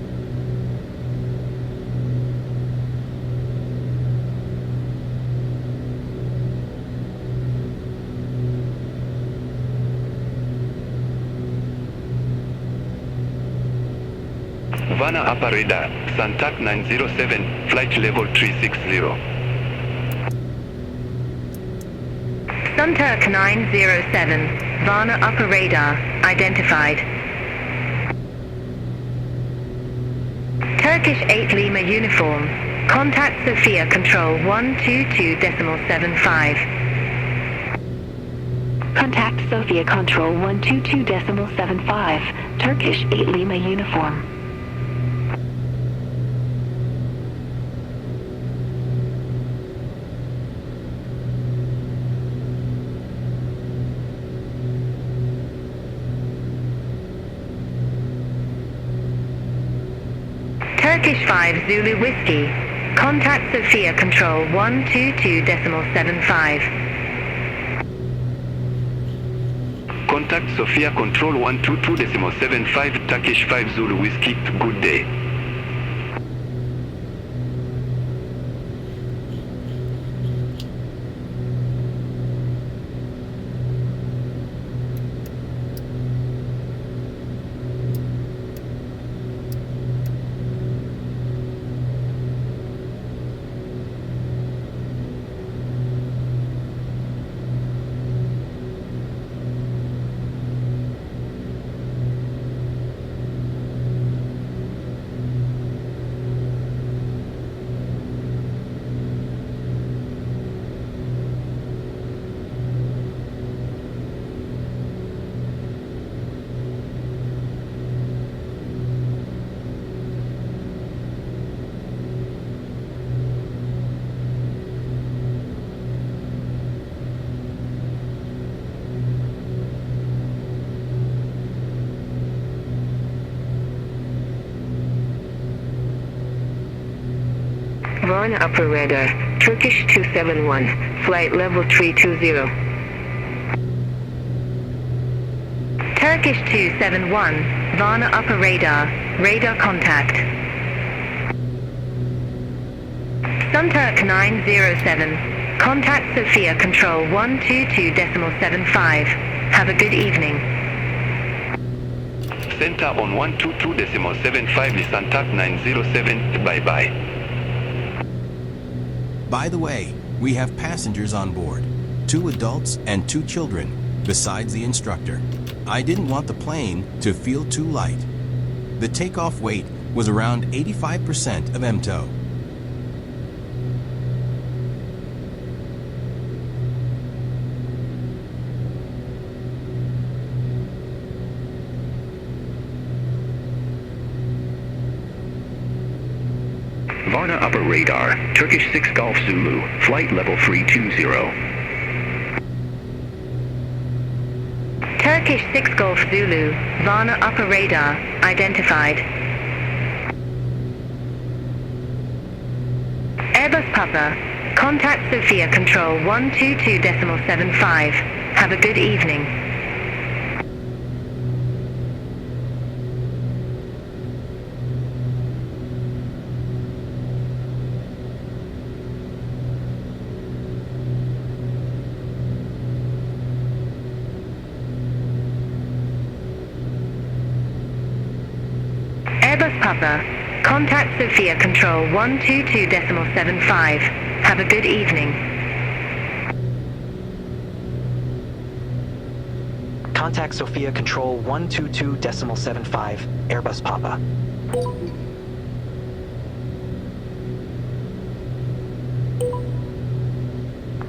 [SPEAKER 9] Havana Upper Radar, Saitek 907, flight level 360.
[SPEAKER 4] Sunturk 907, Varna Upper Radar, identified. Turkish 8 Lima Uniform, contact Sofia Control 122.75.
[SPEAKER 6] Contact Sofia Control 122.75, Turkish 8 Lima Uniform.
[SPEAKER 4] Turkish 5 Zulu Whiskey. Contact Sofia Control 122.75.
[SPEAKER 9] Contact Sofia Control 122.75, Turkish 5 Zulu Whiskey. Good day.
[SPEAKER 4] Varna Upper Radar, Turkish 271, flight level 320. Turkish 271, Varna Upper Radar, radar contact. Sunturk 907. Contact Sophia Control 122.75. Have a good evening.
[SPEAKER 9] Center on 122.75 is Sunturk 907. Bye-bye.
[SPEAKER 1] By the way, we have passengers on board. 2 adults and 2 children, besides the instructor. I didn't want the plane to feel too light. The takeoff weight was around 85% of M2.
[SPEAKER 3] Varna upper radar, Turkish 6 Golf Zulu, flight level 320.
[SPEAKER 4] Turkish 6 Golf Zulu, Varna upper radar, identified. Airbus Papa, contact Sophia Control 122.75. Have a good evening. Airbus Papa, contact Sophia Control 122.75. Have a good evening.
[SPEAKER 2] Contact Sophia Control 122.75, Airbus Papa.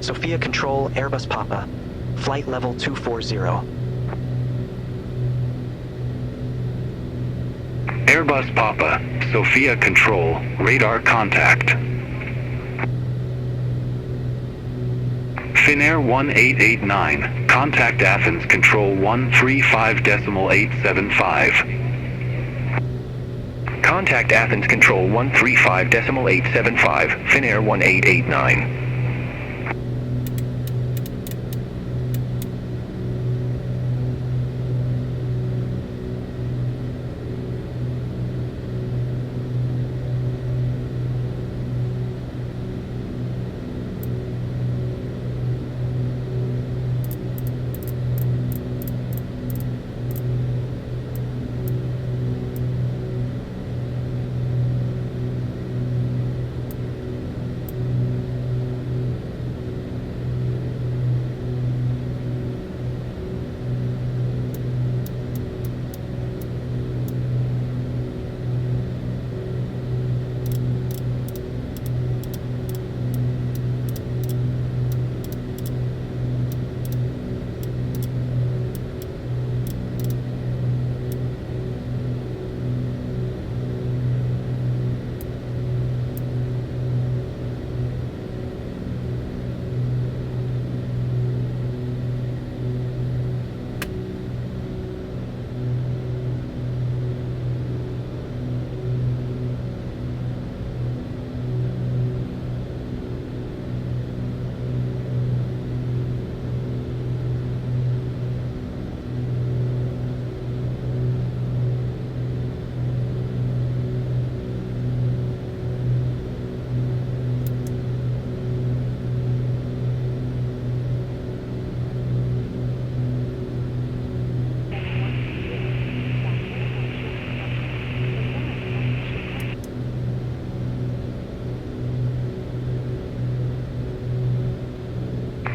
[SPEAKER 2] Sophia Control, Airbus Papa. Flight level 240.
[SPEAKER 9] Airbus Papa, Sophia Control, radar contact. Finnair 1889, contact Athens Control 135.875.
[SPEAKER 3] Contact Athens Control 135.875, Finnair 1889.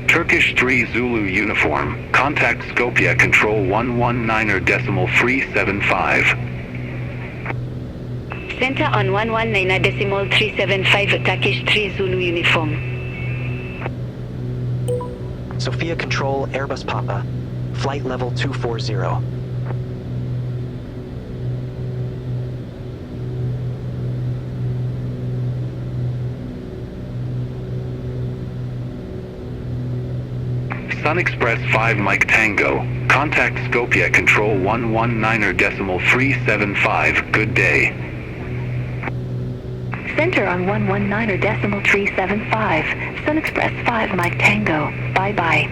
[SPEAKER 9] Turkish 3 Zulu uniform, contact Skopje Control 119.375.
[SPEAKER 6] Center on 119.375, Turkish 3 Zulu uniform.
[SPEAKER 2] Sophia Control, Airbus Papa. Flight level 240.
[SPEAKER 9] Sun Express 5 Mike Tango, contact Skopje Control 119.375, good day.
[SPEAKER 6] Center on 119.375, Sun Express 5 Mike Tango, bye-bye.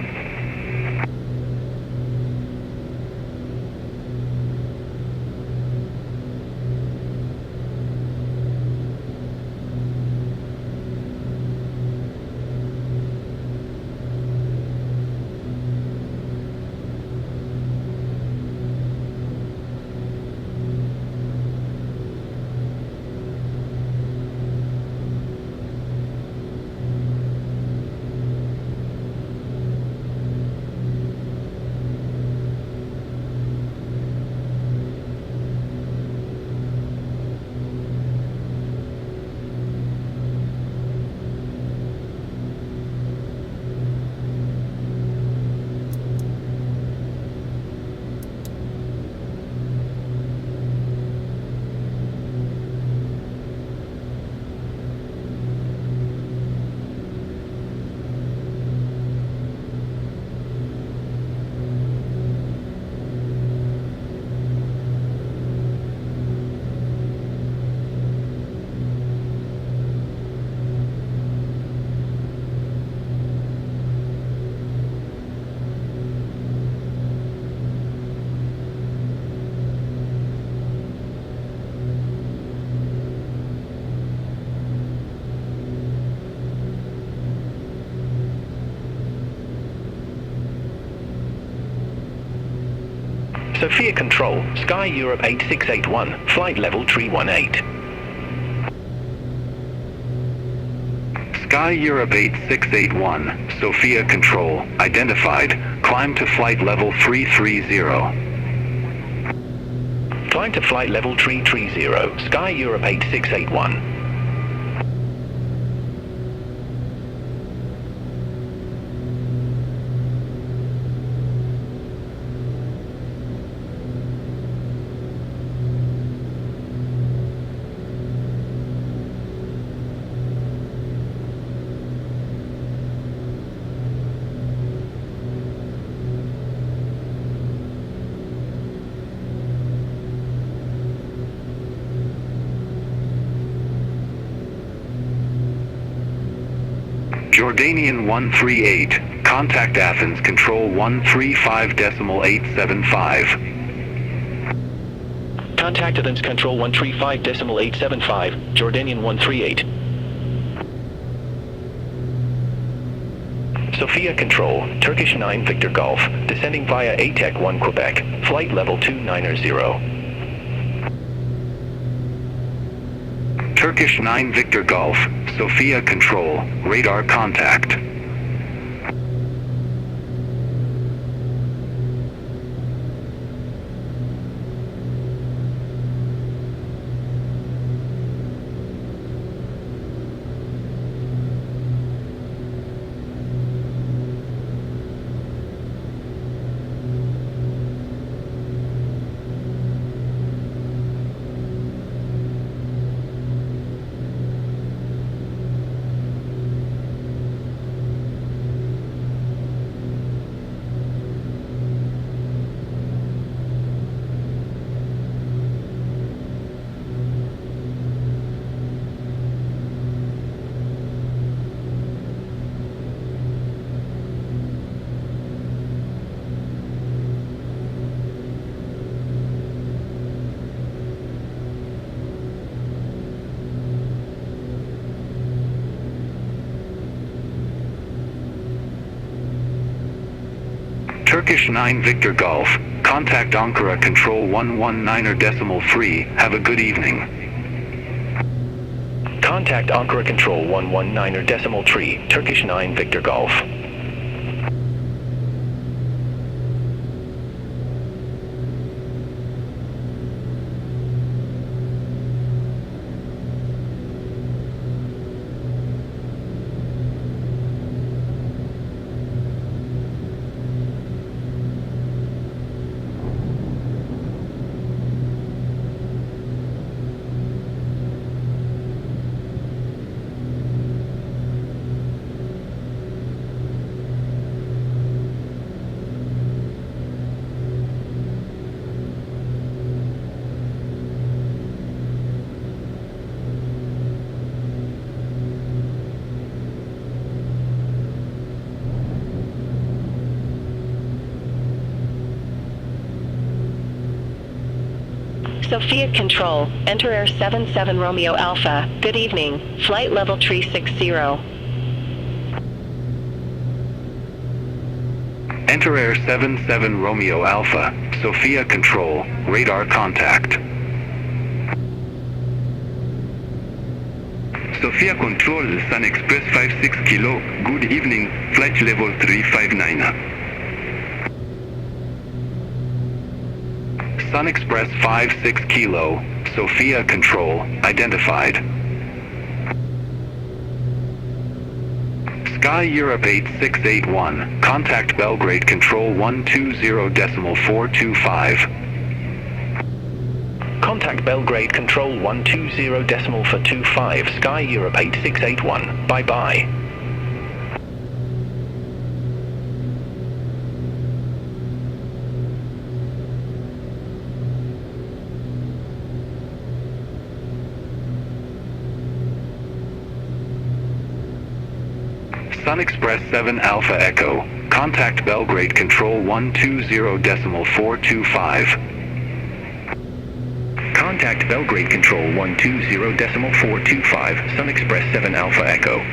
[SPEAKER 5] Sophia Control, Sky Europe 8681, flight level 318.
[SPEAKER 9] Sky Europe 8681, Sophia Control, identified, climb to flight level 330.
[SPEAKER 5] Climb to flight level 330, Sky Europe 8681.
[SPEAKER 9] Jordanian 138, contact Athens Control 135.875.
[SPEAKER 5] Contact Athens Control 135.875, Jordanian 138. Sophia Control, Turkish 9 Victor Golf, descending via ATEC 1 Quebec, flight level 290.
[SPEAKER 9] Turkish 9 Victor Golf, Sophia Control, radar contact. Turkish 9 Victor Golf, contact Ankara Control 119.3, have a good evening.
[SPEAKER 5] Contact Ankara Control 119.3, Turkish 9 Victor Golf.
[SPEAKER 4] Sophia Control, enter Air 77 Romeo Alpha. Good evening. Flight level 360.
[SPEAKER 9] Enter Air 77 Romeo Alpha, Sophia Control, radar contact.
[SPEAKER 8] Sophia Control, Sun Express 56 Kilo, good evening, flight level 359.
[SPEAKER 9] Sun Express 56 Kilo, Sophia Control, identified. Sky Europe 8681, contact Belgrade Control 120.425.
[SPEAKER 5] Contact Belgrade Control 120.425, Sky Europe 8681. Bye-bye.
[SPEAKER 9] Sun Express 7 Alpha Echo, contact Belgrade Control 120.425.
[SPEAKER 5] Contact Belgrade Control 120.425, Sun Express 7 Alpha Echo.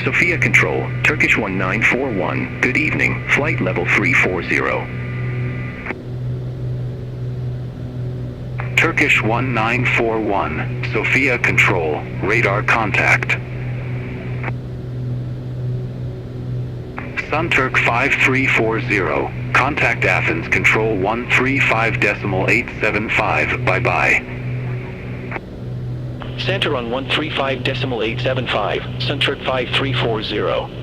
[SPEAKER 3] Sophia Control, Turkish 1941, good evening, flight level 340.
[SPEAKER 9] Turkish 1941, Sophia Control, radar contact. Sunturk 5340, contact Athens Control 135.875, bye-bye.
[SPEAKER 5] Center on 135.875, Sunturk 5340.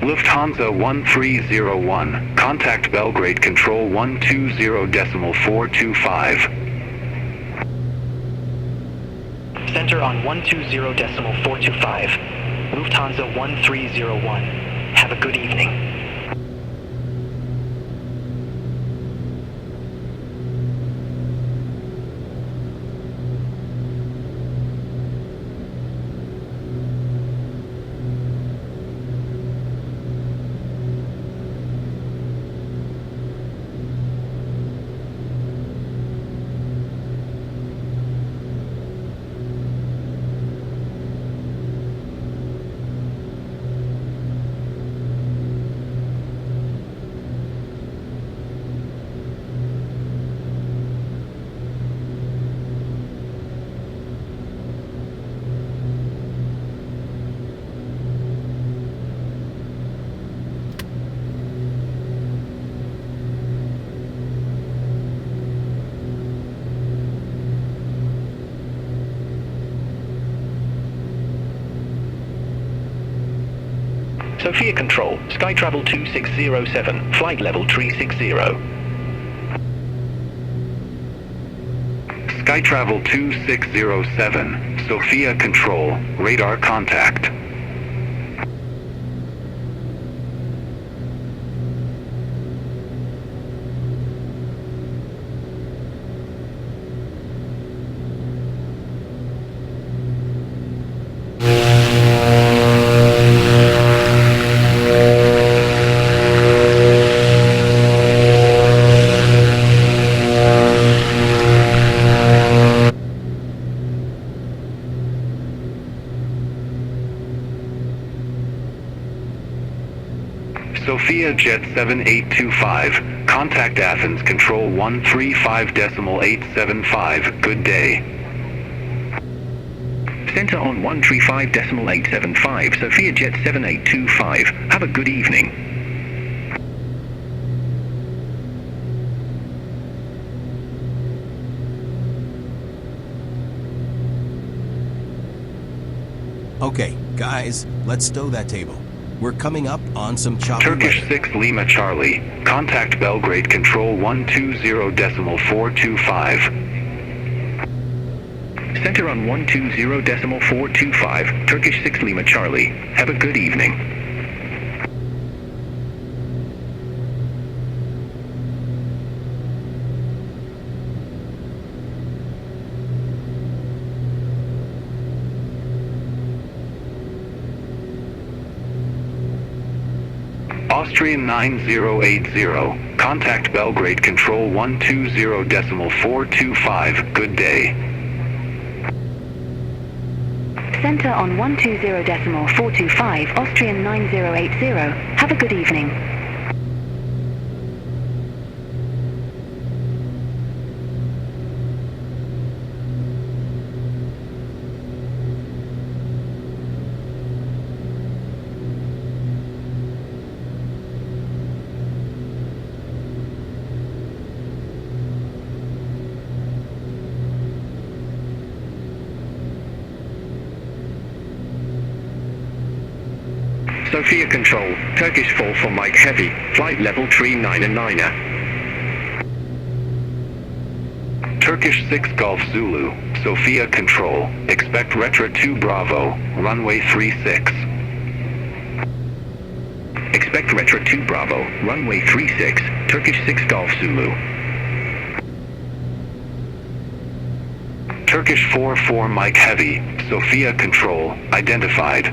[SPEAKER 9] Lufthansa 1301, contact Belgrade Control 120.425.
[SPEAKER 2] Center on 120.425. Lufthansa 1301. Have a good evening.
[SPEAKER 5] Sophia Control, Sky Travel 2607, flight level 360.
[SPEAKER 9] Skytravel 2607, Sophia Control, radar contact. Sophia Jet 7825, contact Athens Control 135.875, good day.
[SPEAKER 3] Center on 135.875, Sophia Jet 7825, have a good evening.
[SPEAKER 1] Okay, guys, let's stow that table. We're coming up on some choppy
[SPEAKER 9] Turkish
[SPEAKER 1] weather.
[SPEAKER 9] 6 Lima Charlie, contact Belgrade Control 120.425.
[SPEAKER 3] Center on 120.425, Turkish 6 Lima Charlie, have a good evening.
[SPEAKER 9] Austrian 9080, contact Belgrade Control 120.425, good day.
[SPEAKER 6] Center on 120.425, Austrian 9080. Have a good evening.
[SPEAKER 3] Sophia Control, Turkish 4 for Mike Heavy, flight level 39er.
[SPEAKER 9] Turkish 6 Golf Zulu, Sophia Control, expect Retro 2 Bravo, runway 36.
[SPEAKER 3] Expect Retro 2 Bravo, runway 36, Turkish 6 Golf Zulu.
[SPEAKER 9] Turkish 4 Mike Heavy, Sophia Control, identified.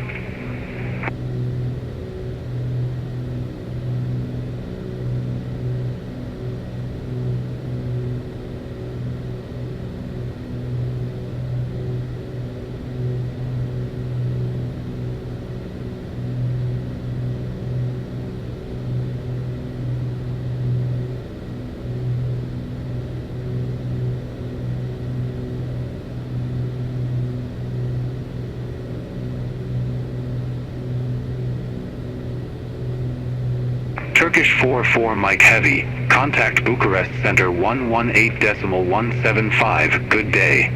[SPEAKER 9] Turkish 4 Mike Heavy, contact Bucharest Center 118.175, good day.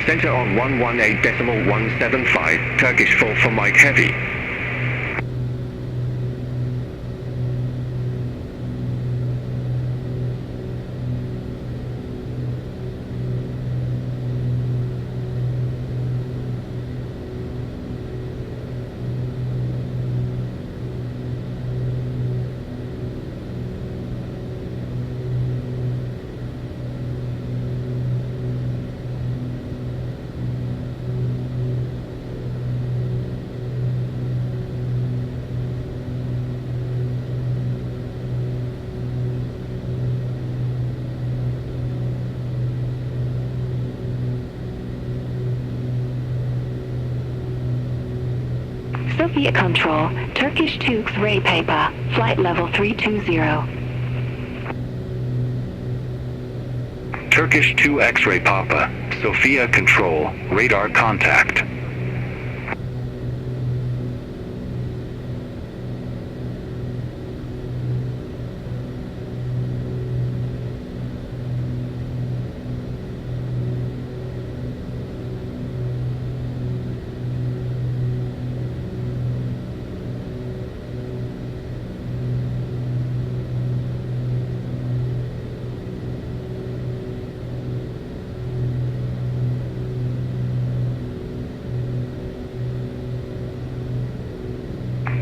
[SPEAKER 3] Center on 118.175, Turkish 4 for Mike Heavy.
[SPEAKER 6] Sophia Control, Turkish 2 X-ray paper, flight level 320.
[SPEAKER 9] Turkish 2 X-ray Papa, Sophia Control, radar contact.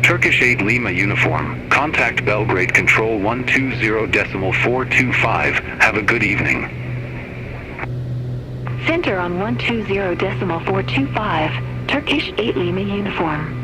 [SPEAKER 9] Turkish 8 Lima uniform, contact Belgrade Control 120.425, have a good evening.
[SPEAKER 6] Center on 120.425, Turkish 8 Lima uniform.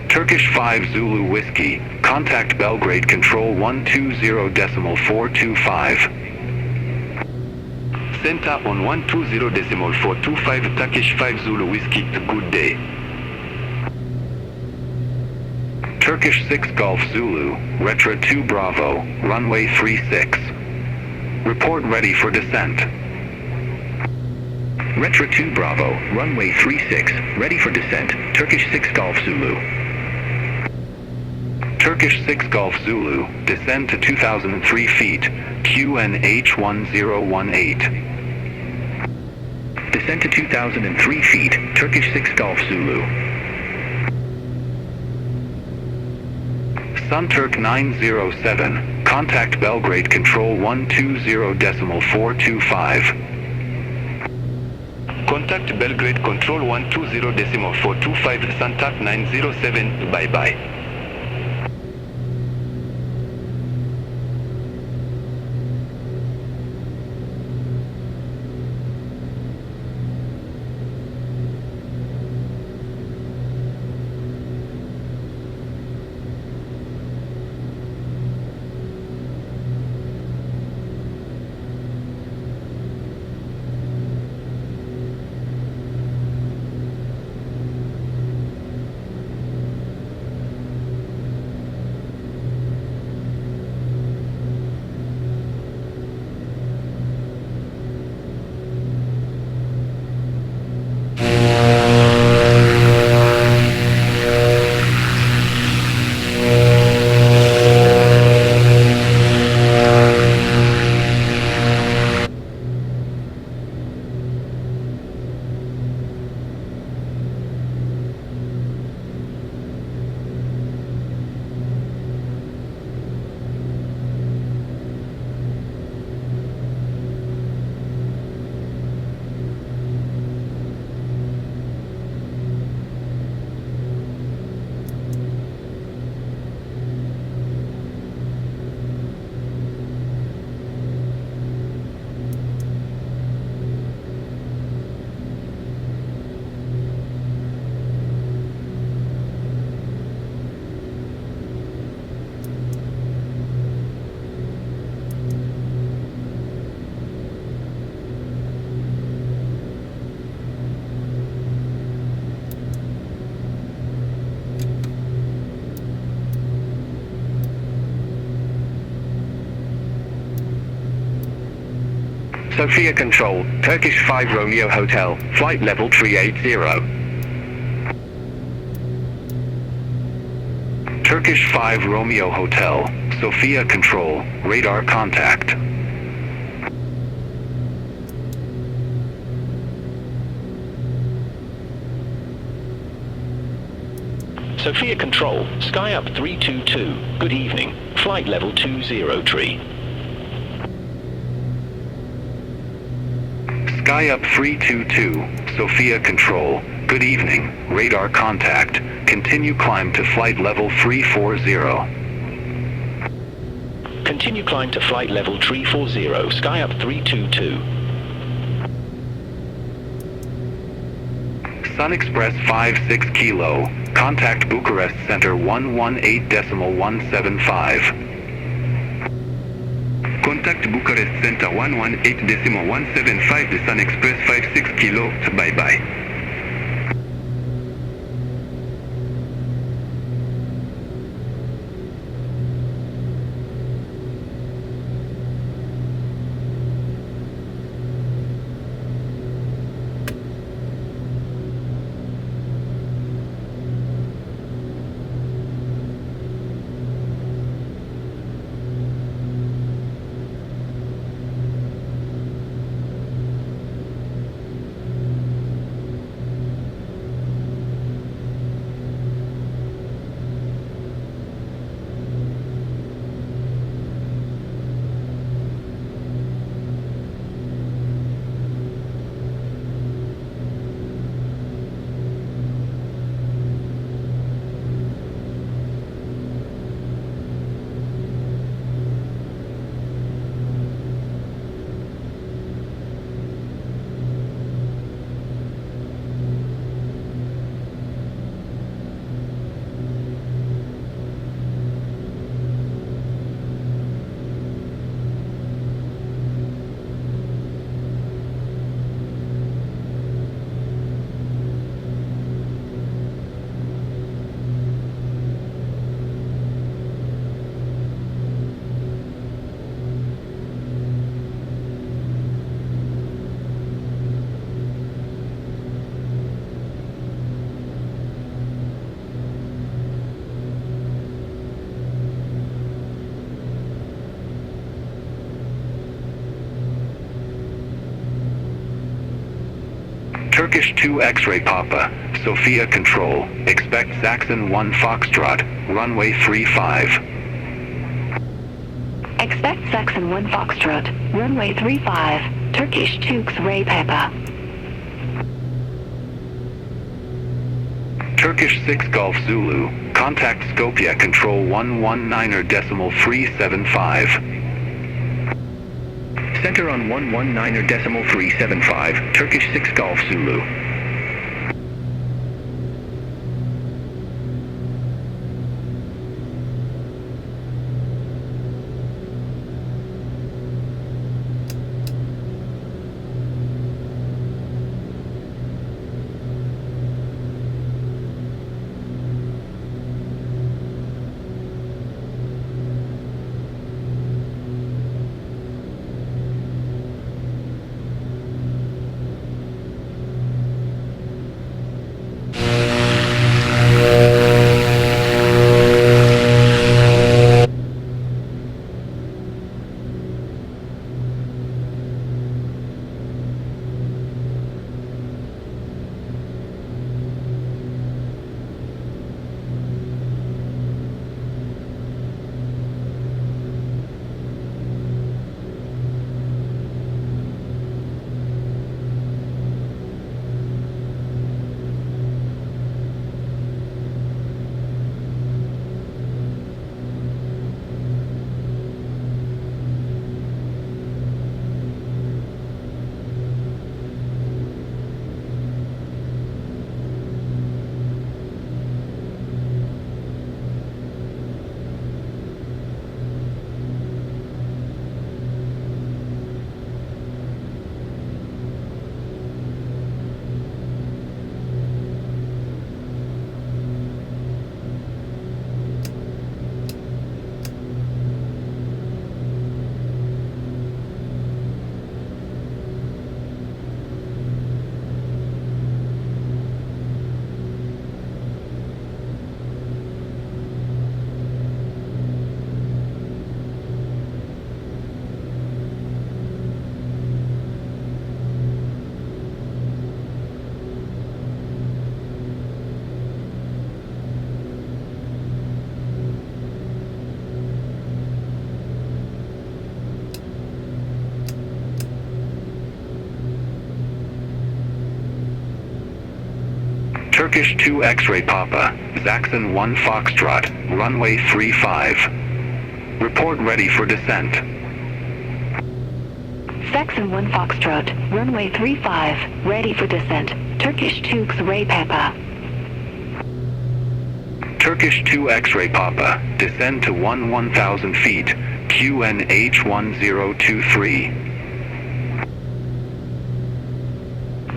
[SPEAKER 9] Turkish 5 Zulu Whiskey, contact Belgrade Control 120.425.
[SPEAKER 8] Center on 120.425, Turkish 5 Zulu Whiskey, good day.
[SPEAKER 9] Turkish 6 Golf Zulu, Retro 2 Bravo, runway 36. Report ready for descent.
[SPEAKER 3] Retro 2 Bravo, runway 36, ready for descent, Turkish 6 Golf Zulu.
[SPEAKER 9] Turkish 6 Golf Zulu, descend to 2,003 feet, QNH1018.
[SPEAKER 3] Descend to 2,003 feet, Turkish 6 Golf Zulu.
[SPEAKER 9] Sunturk 907, contact Belgrade Control 120.425.
[SPEAKER 8] Contact Belgrade Control 120.425, Sunturk 907, bye-bye.
[SPEAKER 3] Sophia Control, Turkish 5 Romeo Hotel, flight level 380.
[SPEAKER 9] Turkish 5 Romeo Hotel, Sophia Control, radar contact.
[SPEAKER 5] Sophia Control, Sky Up 322, good evening, flight level 203.
[SPEAKER 9] Sky Up 322, Sophia Control, good evening, radar contact, continue climb to flight level 340.
[SPEAKER 5] Continue climb to flight level 340, Sky Up 322.
[SPEAKER 9] Sun Express 56 Kilo, contact Bucharest Center 118.175.
[SPEAKER 8] Contact Bucharest Center 118.175 the Sun Express 56 Kilo, bye-bye.
[SPEAKER 9] Turkish 2 X-ray Papa, Sophia Control, expect Saxon 1 Foxtrot, runway 35.
[SPEAKER 6] Expect Saxon 1 Foxtrot, runway 35, Turkish 2 X-ray Papa.
[SPEAKER 9] Turkish 6 Golf Zulu, contact Skopje Control 119.375.
[SPEAKER 3] Center on 119.375, Turkish 6 Golf Zulu.
[SPEAKER 9] Turkish 2 X-ray Papa, Zaxxon 1 Foxtrot, runway 35. Report ready for descent.
[SPEAKER 6] Zaxxon 1 Foxtrot, runway 35, ready for descent. Turkish 2 X-ray Papa.
[SPEAKER 9] Turkish 2 X-ray Papa, descend to 1,000 feet, QNH1023.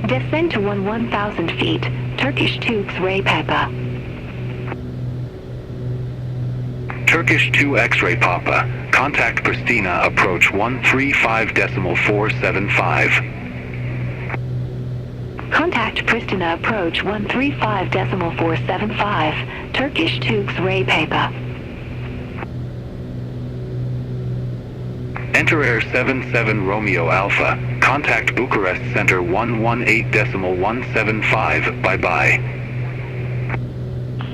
[SPEAKER 6] Descend to 1,000 feet, Turkish 2 X-ray Papa.
[SPEAKER 9] Turkish 2 X-ray Papa, contact Pristina approach 135.475.
[SPEAKER 6] Contact Pristina approach 135.475, Turkish 2 X-ray Papa.
[SPEAKER 9] Enter Air 77 Romeo Alpha, contact Bucharest Center 118.175, bye-bye.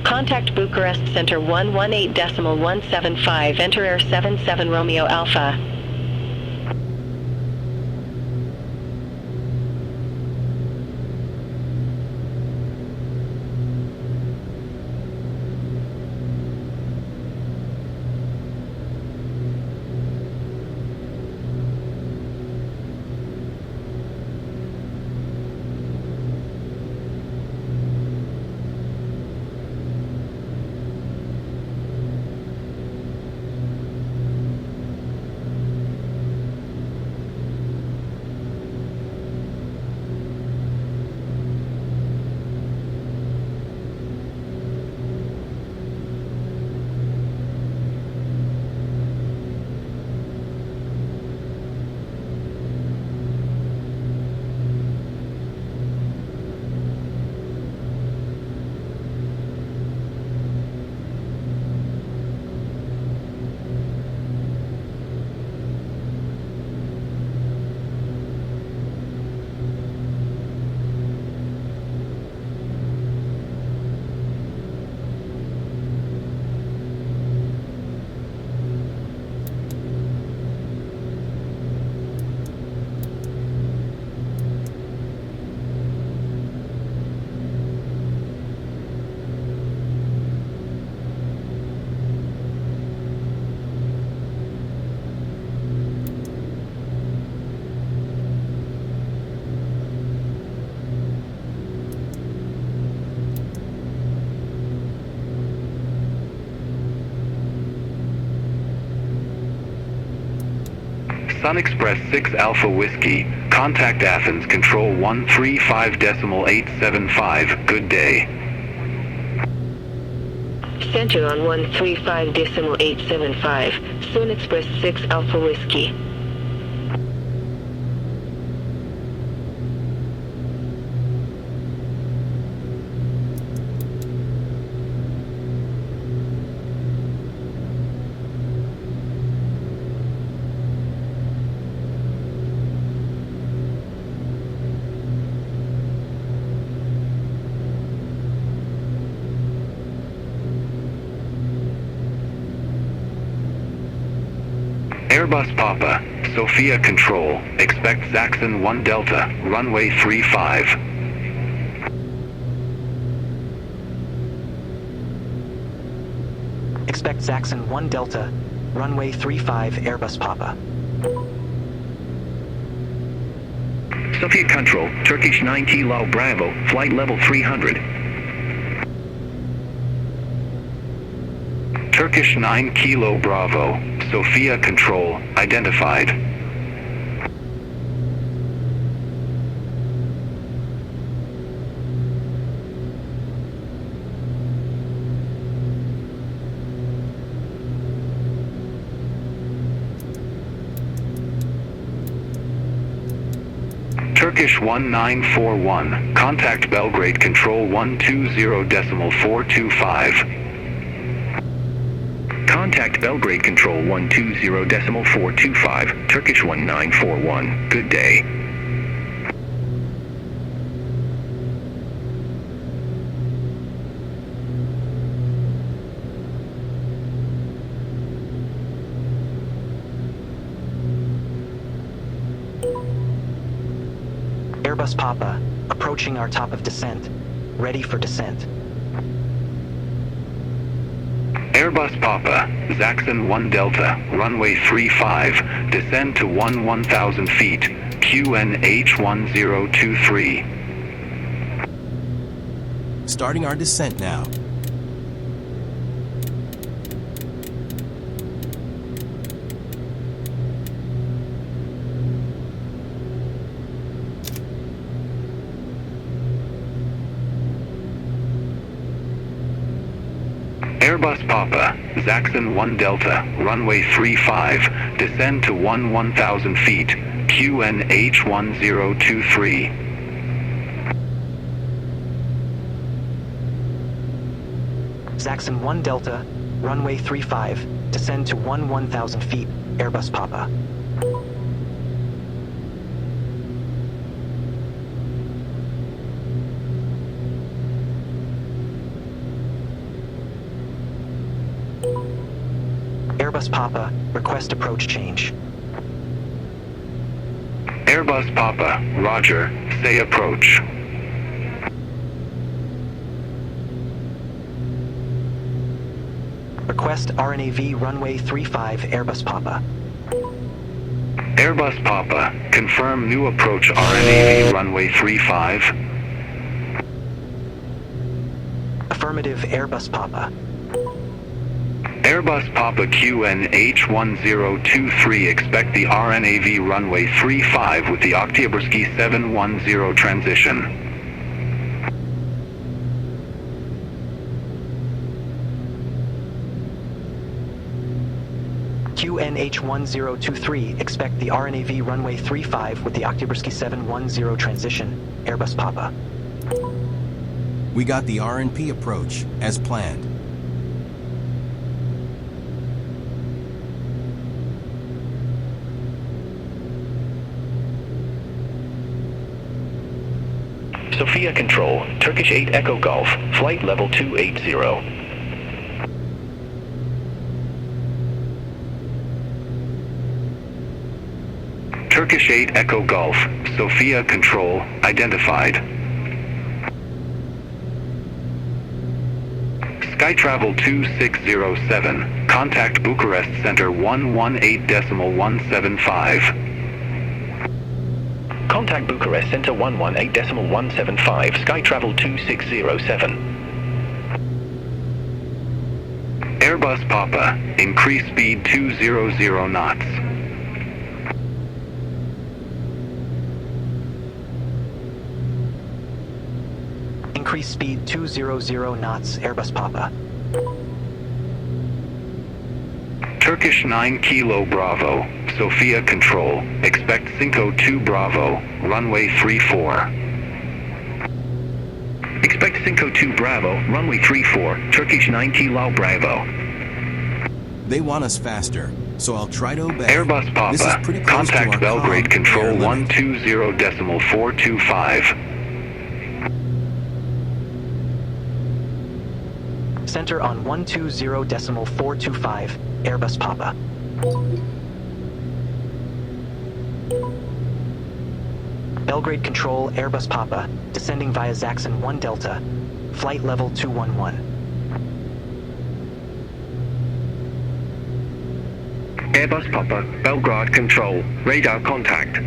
[SPEAKER 4] Contact Bucharest Center 118.175, enter Air 77 Romeo Alpha.
[SPEAKER 9] Sun Express 6 Alpha Whiskey, contact Athens Control 135.875, good day.
[SPEAKER 4] Center on 135.875, Sun Express 6 Alpha Whiskey.
[SPEAKER 9] Airbus Papa, Sophia Control, expect Zaxxon 1 Delta, runway 35.
[SPEAKER 2] Expect Zaxxon 1 Delta, runway 35, Airbus Papa.
[SPEAKER 3] Sophia Control, Turkish 9 Kilo Bravo, flight level 300.
[SPEAKER 9] Turkish 9 Kilo Bravo, Sophia Control, identified. Turkish 1941, contact Belgrade Control 120.425.
[SPEAKER 3] Contact Belgrade Control 120.425, Turkish 1941, good day.
[SPEAKER 2] Airbus Papa, approaching our top of descent. ready for descent.
[SPEAKER 9] Airbus Papa, Zaxxon 1 Delta, runway 35, descend to 1000 feet, QNH1023.
[SPEAKER 1] Starting our descent now.
[SPEAKER 9] Airbus Papa, Zaxxon 1 Delta, runway 35, descend to 1000 feet, QNH1023.
[SPEAKER 2] Zaxxon 1 Delta, runway 35, descend to 1000 feet, Airbus Papa. Airbus Papa, request approach change.
[SPEAKER 9] Airbus Papa, roger, say approach.
[SPEAKER 2] Request RNAV runway 35 Airbus Papa.
[SPEAKER 9] Airbus Papa, confirm new approach RNAV runway 35.
[SPEAKER 2] Affirmative Airbus Papa.
[SPEAKER 9] Airbus Papa QNH1023, expect the RNAV runway 35 with the Oktyabrski 710 transition.
[SPEAKER 2] QNH1023, expect the RNAV runway 35 with the Oktyabrski 710 transition, Airbus Papa.
[SPEAKER 1] We got the RNP approach, as planned.
[SPEAKER 5] Sophia Control, Turkish 8 Echo Golf, flight level 280.
[SPEAKER 9] Turkish 8 Echo Golf, Sophia Control, identified. Skytravel 2607, contact Bucharest Center 118.175.
[SPEAKER 5] Contact Bucharest Center 118.175, Skytravel 2607.
[SPEAKER 9] Airbus Papa, increase speed 200 knots.
[SPEAKER 2] Increase speed 200 knots, Airbus Papa.
[SPEAKER 9] Turkish 9 Kilo Bravo, Sophia Control, expect Cinco 2 Bravo, runway 34.
[SPEAKER 3] Expect Cinco 2 Bravo, runway 34, Turkish 9 Kilo Bravo.
[SPEAKER 1] They want us faster, so I'll try to obey.
[SPEAKER 9] Airbus
[SPEAKER 1] This is
[SPEAKER 9] Papa,
[SPEAKER 1] pretty close to
[SPEAKER 9] contact
[SPEAKER 1] our
[SPEAKER 9] Belgrade
[SPEAKER 1] calm
[SPEAKER 9] Control
[SPEAKER 1] air limit.
[SPEAKER 9] 120.425.
[SPEAKER 2] Center on 120.425, Airbus Papa. Belgrade Control, Airbus Papa, descending via Zaxxon 1 Delta, flight level 211.
[SPEAKER 3] Airbus Papa, Belgrade Control, radar contact.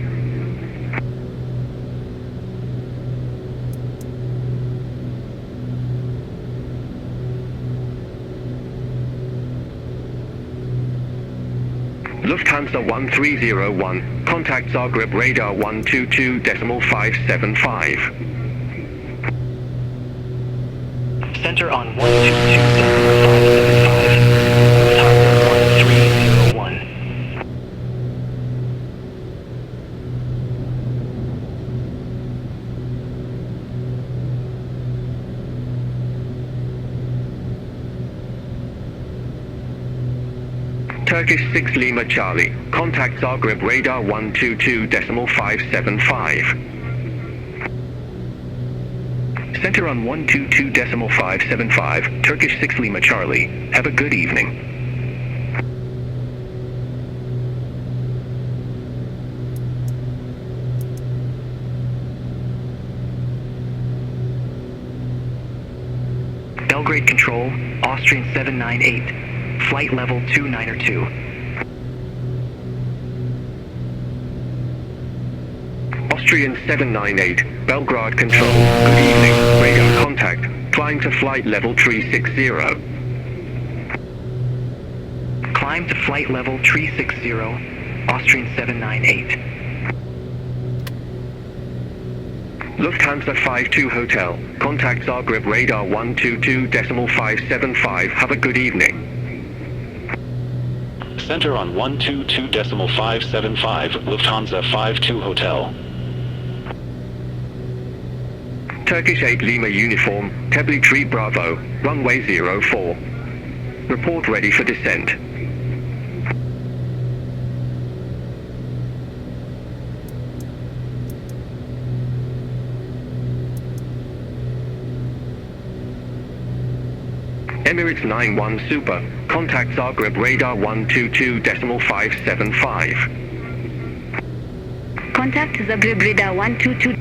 [SPEAKER 3] Lufthansa 1301, contact Zagreb radar 122.575.
[SPEAKER 2] Center on 122.575, Lufthansa 1301.
[SPEAKER 3] Turkish 6 Lima Charlie, contact Zagreb radar 122.575. Center on 122.575, Turkish 6 Lima Charlie, have a good evening.
[SPEAKER 2] Belgrade Control, Austrian 798, flight level 292.
[SPEAKER 3] Austrian 798, Belgrade Control, good evening, radar contact, climb to flight level 360.
[SPEAKER 2] Climb to flight level 360, Austrian 798.
[SPEAKER 3] Lufthansa 52 Hotel, contact Zagreb radar 122.575, have a good evening.
[SPEAKER 5] Center on 122.575, Lufthansa 52 Hotel.
[SPEAKER 3] Turkish 8 Lima uniform, Tebli Tree Bravo, runway 04. Report ready for descent. Emirates 91 Super, contact Zagreb radar 122.575.
[SPEAKER 4] Contact Zagreb radar 122.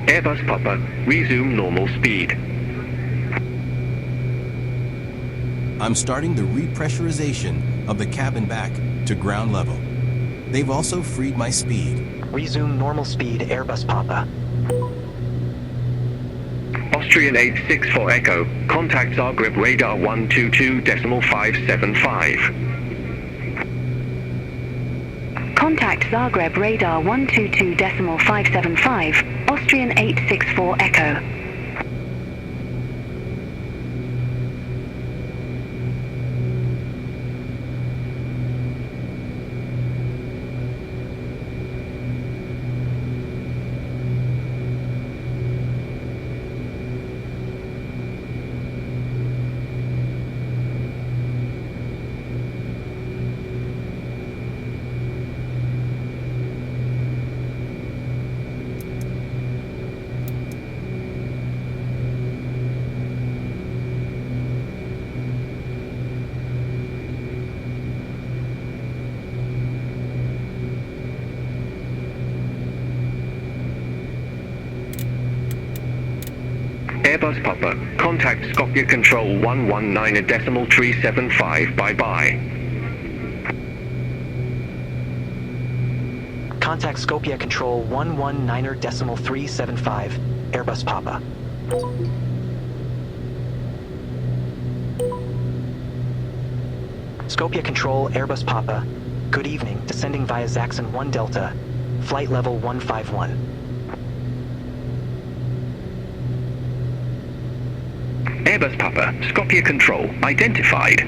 [SPEAKER 3] Airbus Papa, resume normal speed.
[SPEAKER 1] I'm starting the repressurization of the cabin back to ground level. They've also freed my speed.
[SPEAKER 2] Resume normal speed, Airbus Papa.
[SPEAKER 3] Austrian 864 Echo, contact Zagreb radar 122.575.
[SPEAKER 6] Contact Zagreb radar 122.575, Austrian 864 Echo.
[SPEAKER 3] Airbus Papa, contact Skopje Control 119.375, bye-bye.
[SPEAKER 2] Contact Skopje Control 119.375, Airbus Papa. Skopje Control, Airbus Papa. Good evening, descending via Zaxxon 1 Delta, flight level 151.
[SPEAKER 3] Airbus Papa, Skopje Control, identified.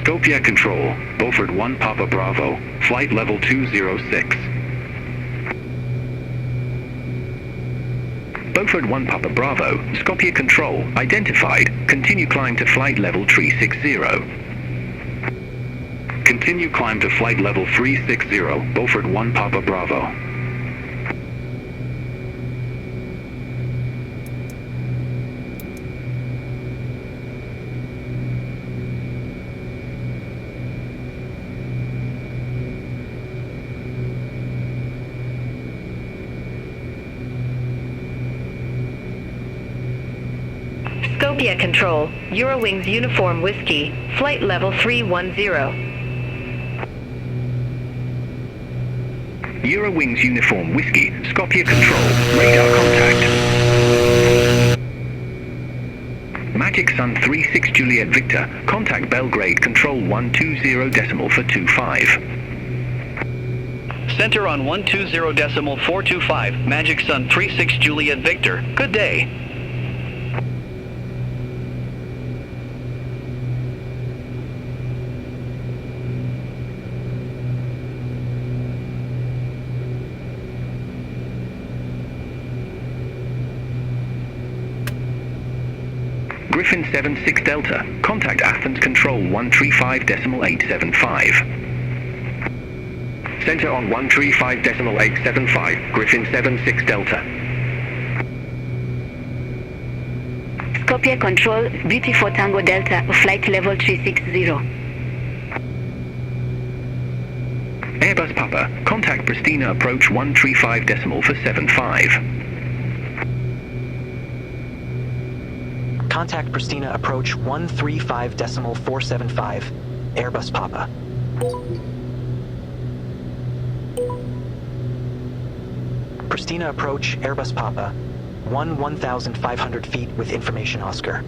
[SPEAKER 9] Scopia Control, Beaufort 1 Papa Bravo, flight level 206. Beaufort 1 Papa Bravo, Scopia Control, identified. Continue climb to flight level 360. Continue climb to flight level 360, Beaufort 1 Papa Bravo.
[SPEAKER 4] Scopia Control, Eurowings Uniform Whiskey, flight level 310.
[SPEAKER 3] Eurowings Uniform Whiskey, Skopje Control, radar contact. Magic Sun 36 Juliet Victor, contact Belgrade Control 120.425.
[SPEAKER 10] Center on 120.425, Magic Sun 36 Juliet Victor. Good day.
[SPEAKER 3] Griffin 76 Delta, contact Athens Control 135.875. Center on 135.875, Griffin 76 Delta.
[SPEAKER 6] Skopje Control, Beauty for Tango Delta, flight level 360.
[SPEAKER 3] Airbus Papa, contact Pristina approach 135.475.
[SPEAKER 2] Contact Pristina approach 135.475, Airbus Papa. Pristina approach Airbus Papa, 1,500 feet with information Oscar.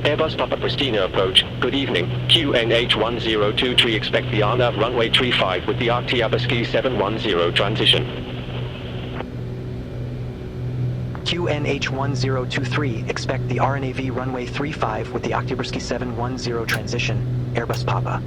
[SPEAKER 5] Airbus Papa Pristina approach, good evening, QNH1023 expect the LNAV runway 35 with the RTX 710 transition.
[SPEAKER 2] QNH1023, expect the RNAV runway 35 with the Oktyabrski 710 transition, Airbus Papa.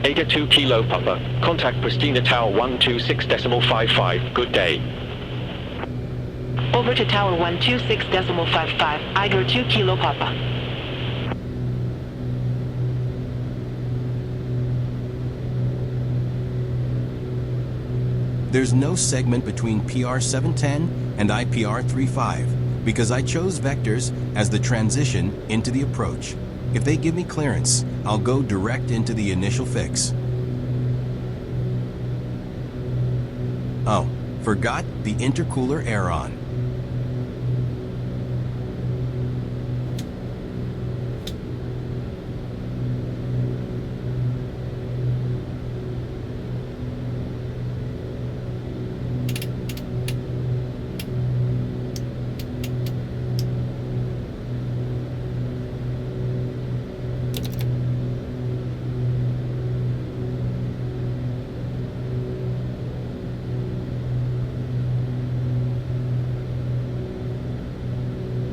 [SPEAKER 5] Ada 2 Kilo Papa, contact Pristina Tower 126.55, good day.
[SPEAKER 11] Over to Tower 126.55, Iger 2 Kilo Papa.
[SPEAKER 1] There's no segment between PR 710 and IPR 35 because I chose vectors as the transition into the approach. If they give me clearance, I'll go direct into the initial fix. Oh, forgot the intercooler air-on.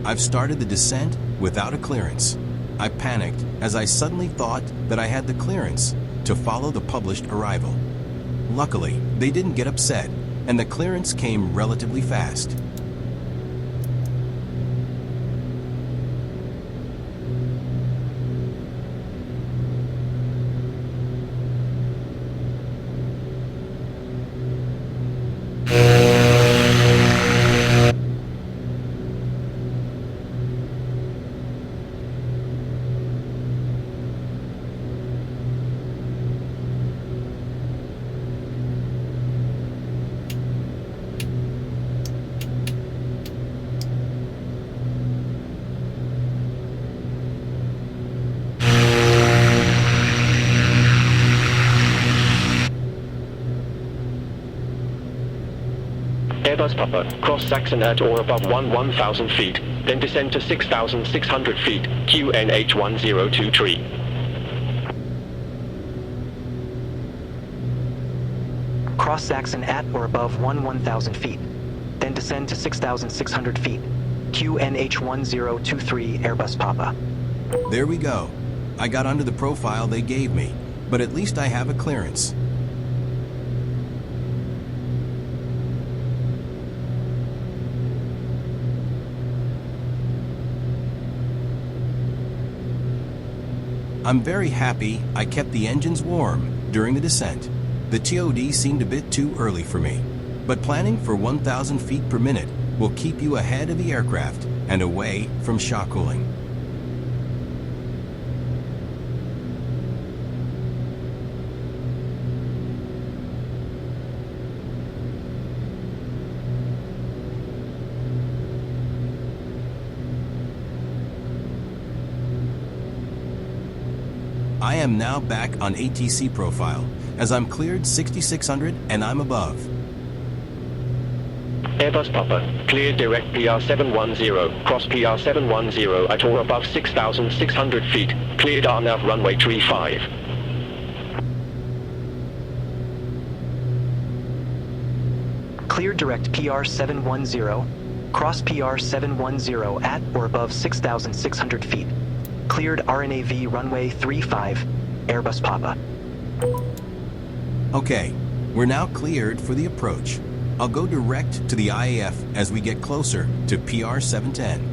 [SPEAKER 1] I've started the descent without a clearance. I panicked as I suddenly thought that I had the clearance to follow the published arrival. Luckily, they didn't get upset, and the clearance came relatively fast.
[SPEAKER 5] Airbus Papa, cross Saxon at or above 1,000 feet, then descend to 6,600 feet, QNH 1023.
[SPEAKER 2] Cross Saxon at or above 1,000 feet, then descend to 6,600 feet, QNH 1023 Airbus Papa.
[SPEAKER 1] There we go. I got under the profile they gave me, but at least I have a clearance. I'm very happy I kept the engines warm during the descent. The TOD seemed a bit too early for me, but planning for 1,000 feet per minute will keep you ahead of the aircraft and away from shock cooling. I am now back on ATC profile, as I'm cleared 6,600 and I'm above.
[SPEAKER 5] Airbus Papa, cleared direct PR710, cross PR710 at or above 6,600 feet, cleared RNAV runway 35.
[SPEAKER 2] Cleared direct PR710, cross PR710 at or above 6,600 feet. Cleared LNAV runway 35, Airbus Papa.
[SPEAKER 1] Okay, we're now cleared for the approach. I'll go direct to the IAF as we get closer to PR710.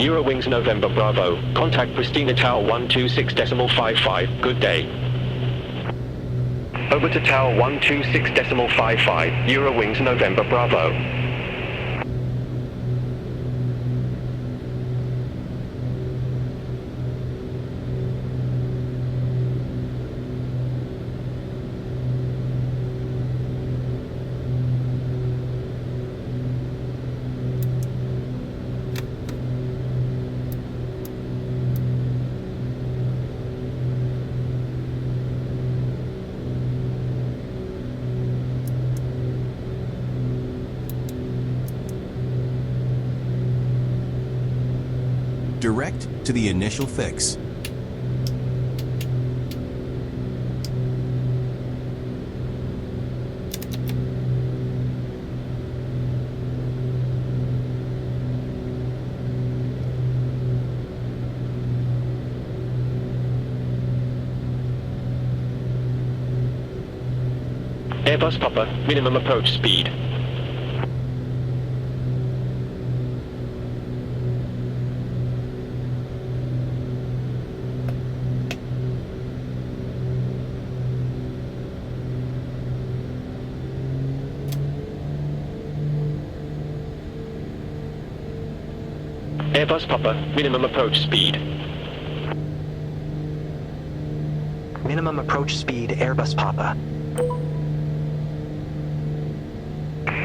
[SPEAKER 5] Eurowings November Bravo, contact Pristina Tower 126.55, good day. Over to Tower 126.55, Eurowings November Bravo.
[SPEAKER 1] Direct to the initial fix.
[SPEAKER 5] Airbus Papa, minimum approach speed. Airbus Papa, minimum approach speed.
[SPEAKER 2] Minimum approach speed, Airbus Papa.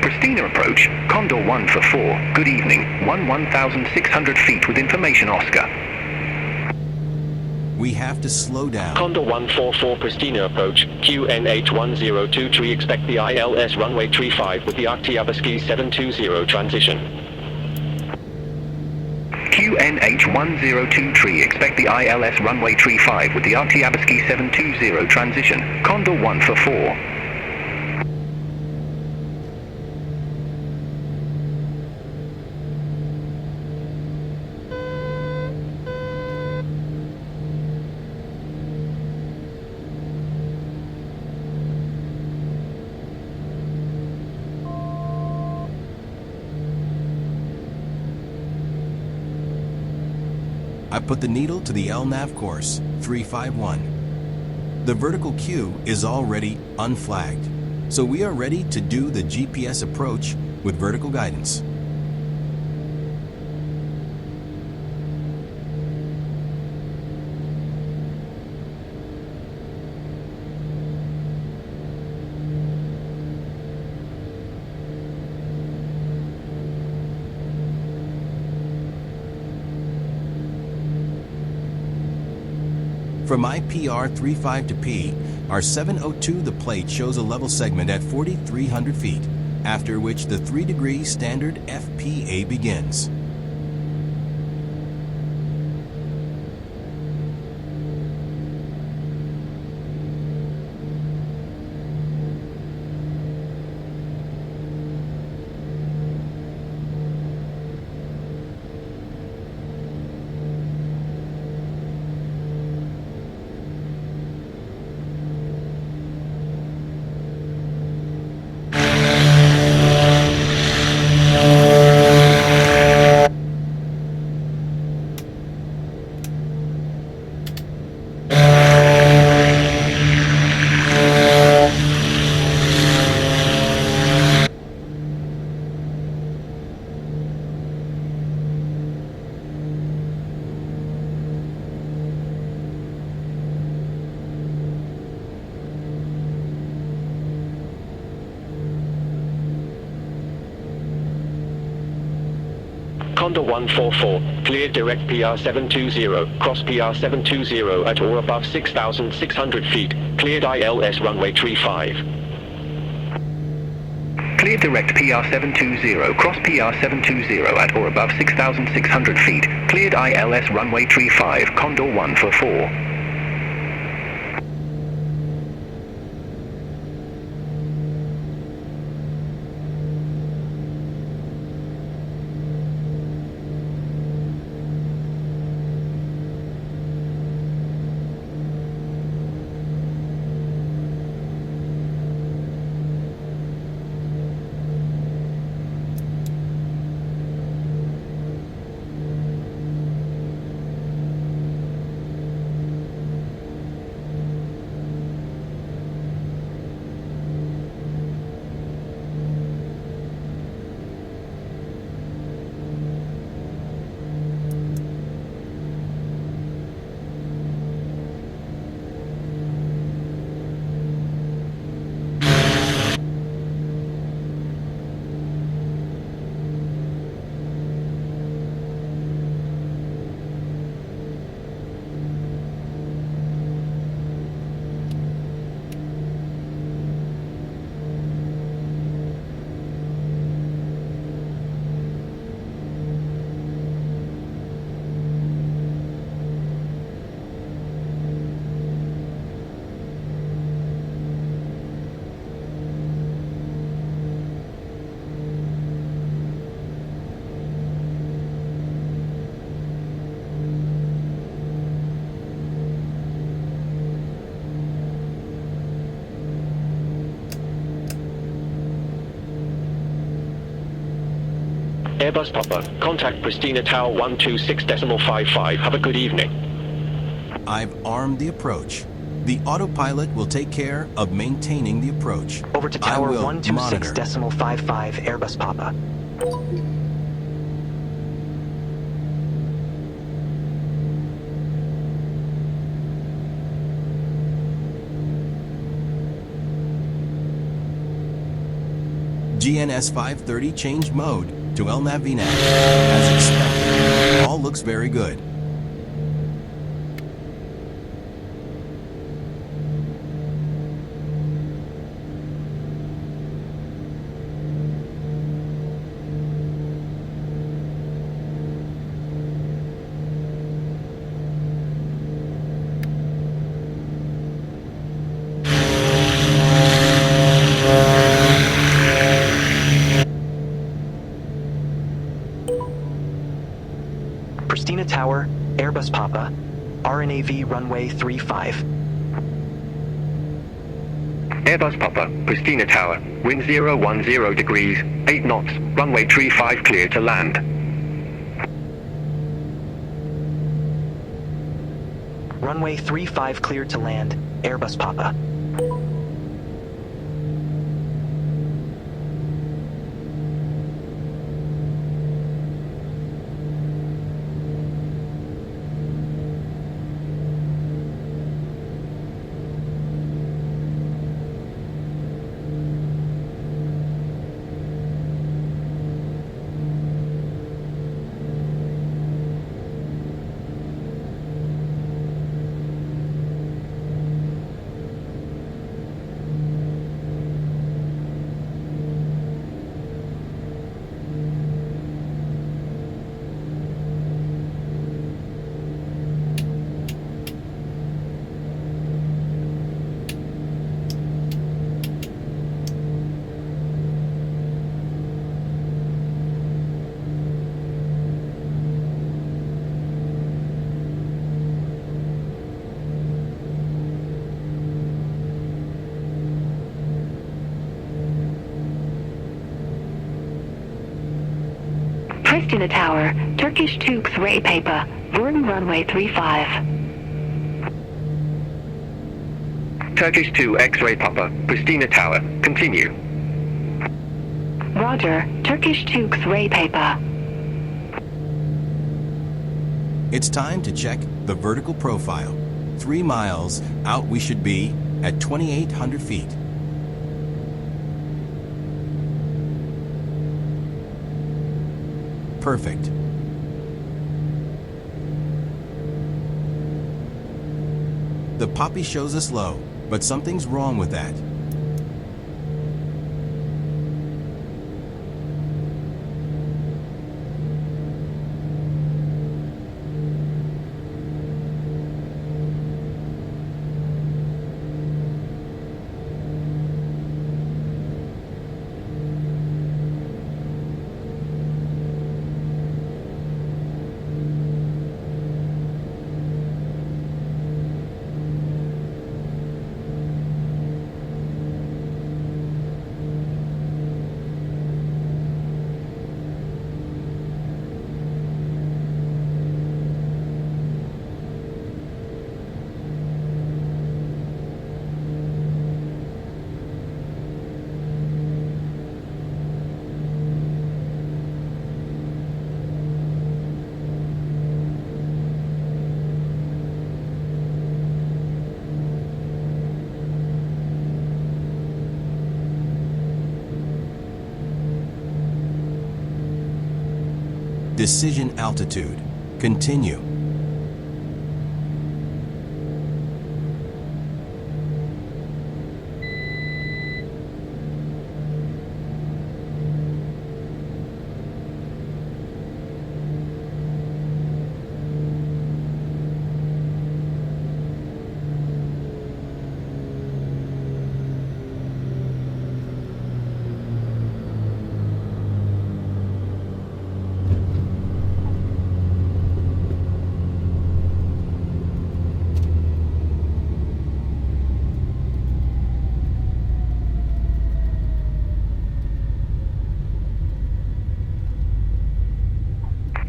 [SPEAKER 3] Pristina approach, Condor 1 for 4, good evening, 1,600 feet with information Oscar.
[SPEAKER 1] We have to slow down.
[SPEAKER 5] Condor 144 Pristina approach, QNH1023 expect the ILS runway 35 with the Oktyabrsky 720 transition.
[SPEAKER 3] QNH1023 expect the ILS runway 35 with the Oktyabrsky 720 transition, Condor 1 for 4.
[SPEAKER 1] I put the needle to the LNAV course, 351. The vertical queue is already unflagged, so we are ready to do the GPS approach with vertical guidance. From IPR35 to P, our 702 the plate shows a level segment at 4,300 feet, after which the 3-degree standard FPA begins.
[SPEAKER 5] Condor 144, cleared direct PR720, cross PR720 at or above 6,600 feet, cleared ILS runway 35.
[SPEAKER 3] Clear direct PR720, cross PR720 at or above 6,600 feet, cleared ILS runway 35, Condor 1 for 4.
[SPEAKER 5] Airbus Papa, contact Pristina Tower 126.55. Have a good evening.
[SPEAKER 1] I've armed the approach. The autopilot will take care of maintaining the approach.
[SPEAKER 2] Over to Tower 126.55, Airbus Papa.
[SPEAKER 1] GNS 530 changed mode to LNAV VNAV. As expected, all looks very good.
[SPEAKER 2] Pristina Tower, Airbus Papa, RNAV runway 35.
[SPEAKER 3] Airbus Papa, Pristina Tower, wind 010 degrees, 8 knots, runway 35 clear to land.
[SPEAKER 2] Runway 35 cleared to land, Airbus Papa.
[SPEAKER 6] Pristina Tower, Turkish Türk Ray Paper, Vurn runway 35.
[SPEAKER 3] Turkish 2 X-ray Papa, Pristina Tower, continue.
[SPEAKER 6] Roger, Turkish Türk Ray Paper.
[SPEAKER 1] It's time to check the vertical profile. 3 miles out we should be at 2,800 feet. Perfect. The poppy shows us low, but something's wrong with that. Decision altitude. Continue.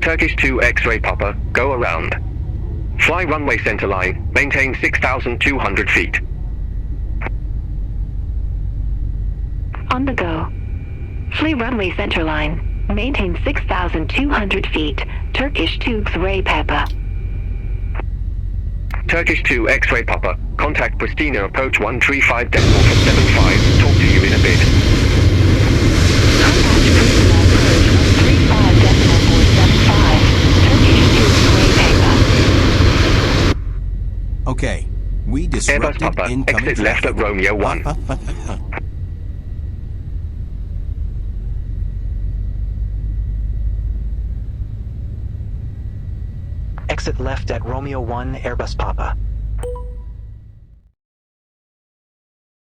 [SPEAKER 3] Turkish 2 X-ray Papa, go around. Fly runway center line, maintain 6,200 feet.
[SPEAKER 6] On the go. Fly runway center line, maintain 6,200 feet, Turkish 2 Ray Papa.
[SPEAKER 3] Turkish 2 X-ray Papa, contact Pristina approach 135.75, talk to you in a bit.
[SPEAKER 1] Okay, we
[SPEAKER 3] Airbus
[SPEAKER 1] disrupted
[SPEAKER 3] Papa,
[SPEAKER 1] incoming
[SPEAKER 3] exit left at
[SPEAKER 1] traffic.
[SPEAKER 3] Romeo 1.
[SPEAKER 2] Exit left at Romeo 1, Airbus Papa.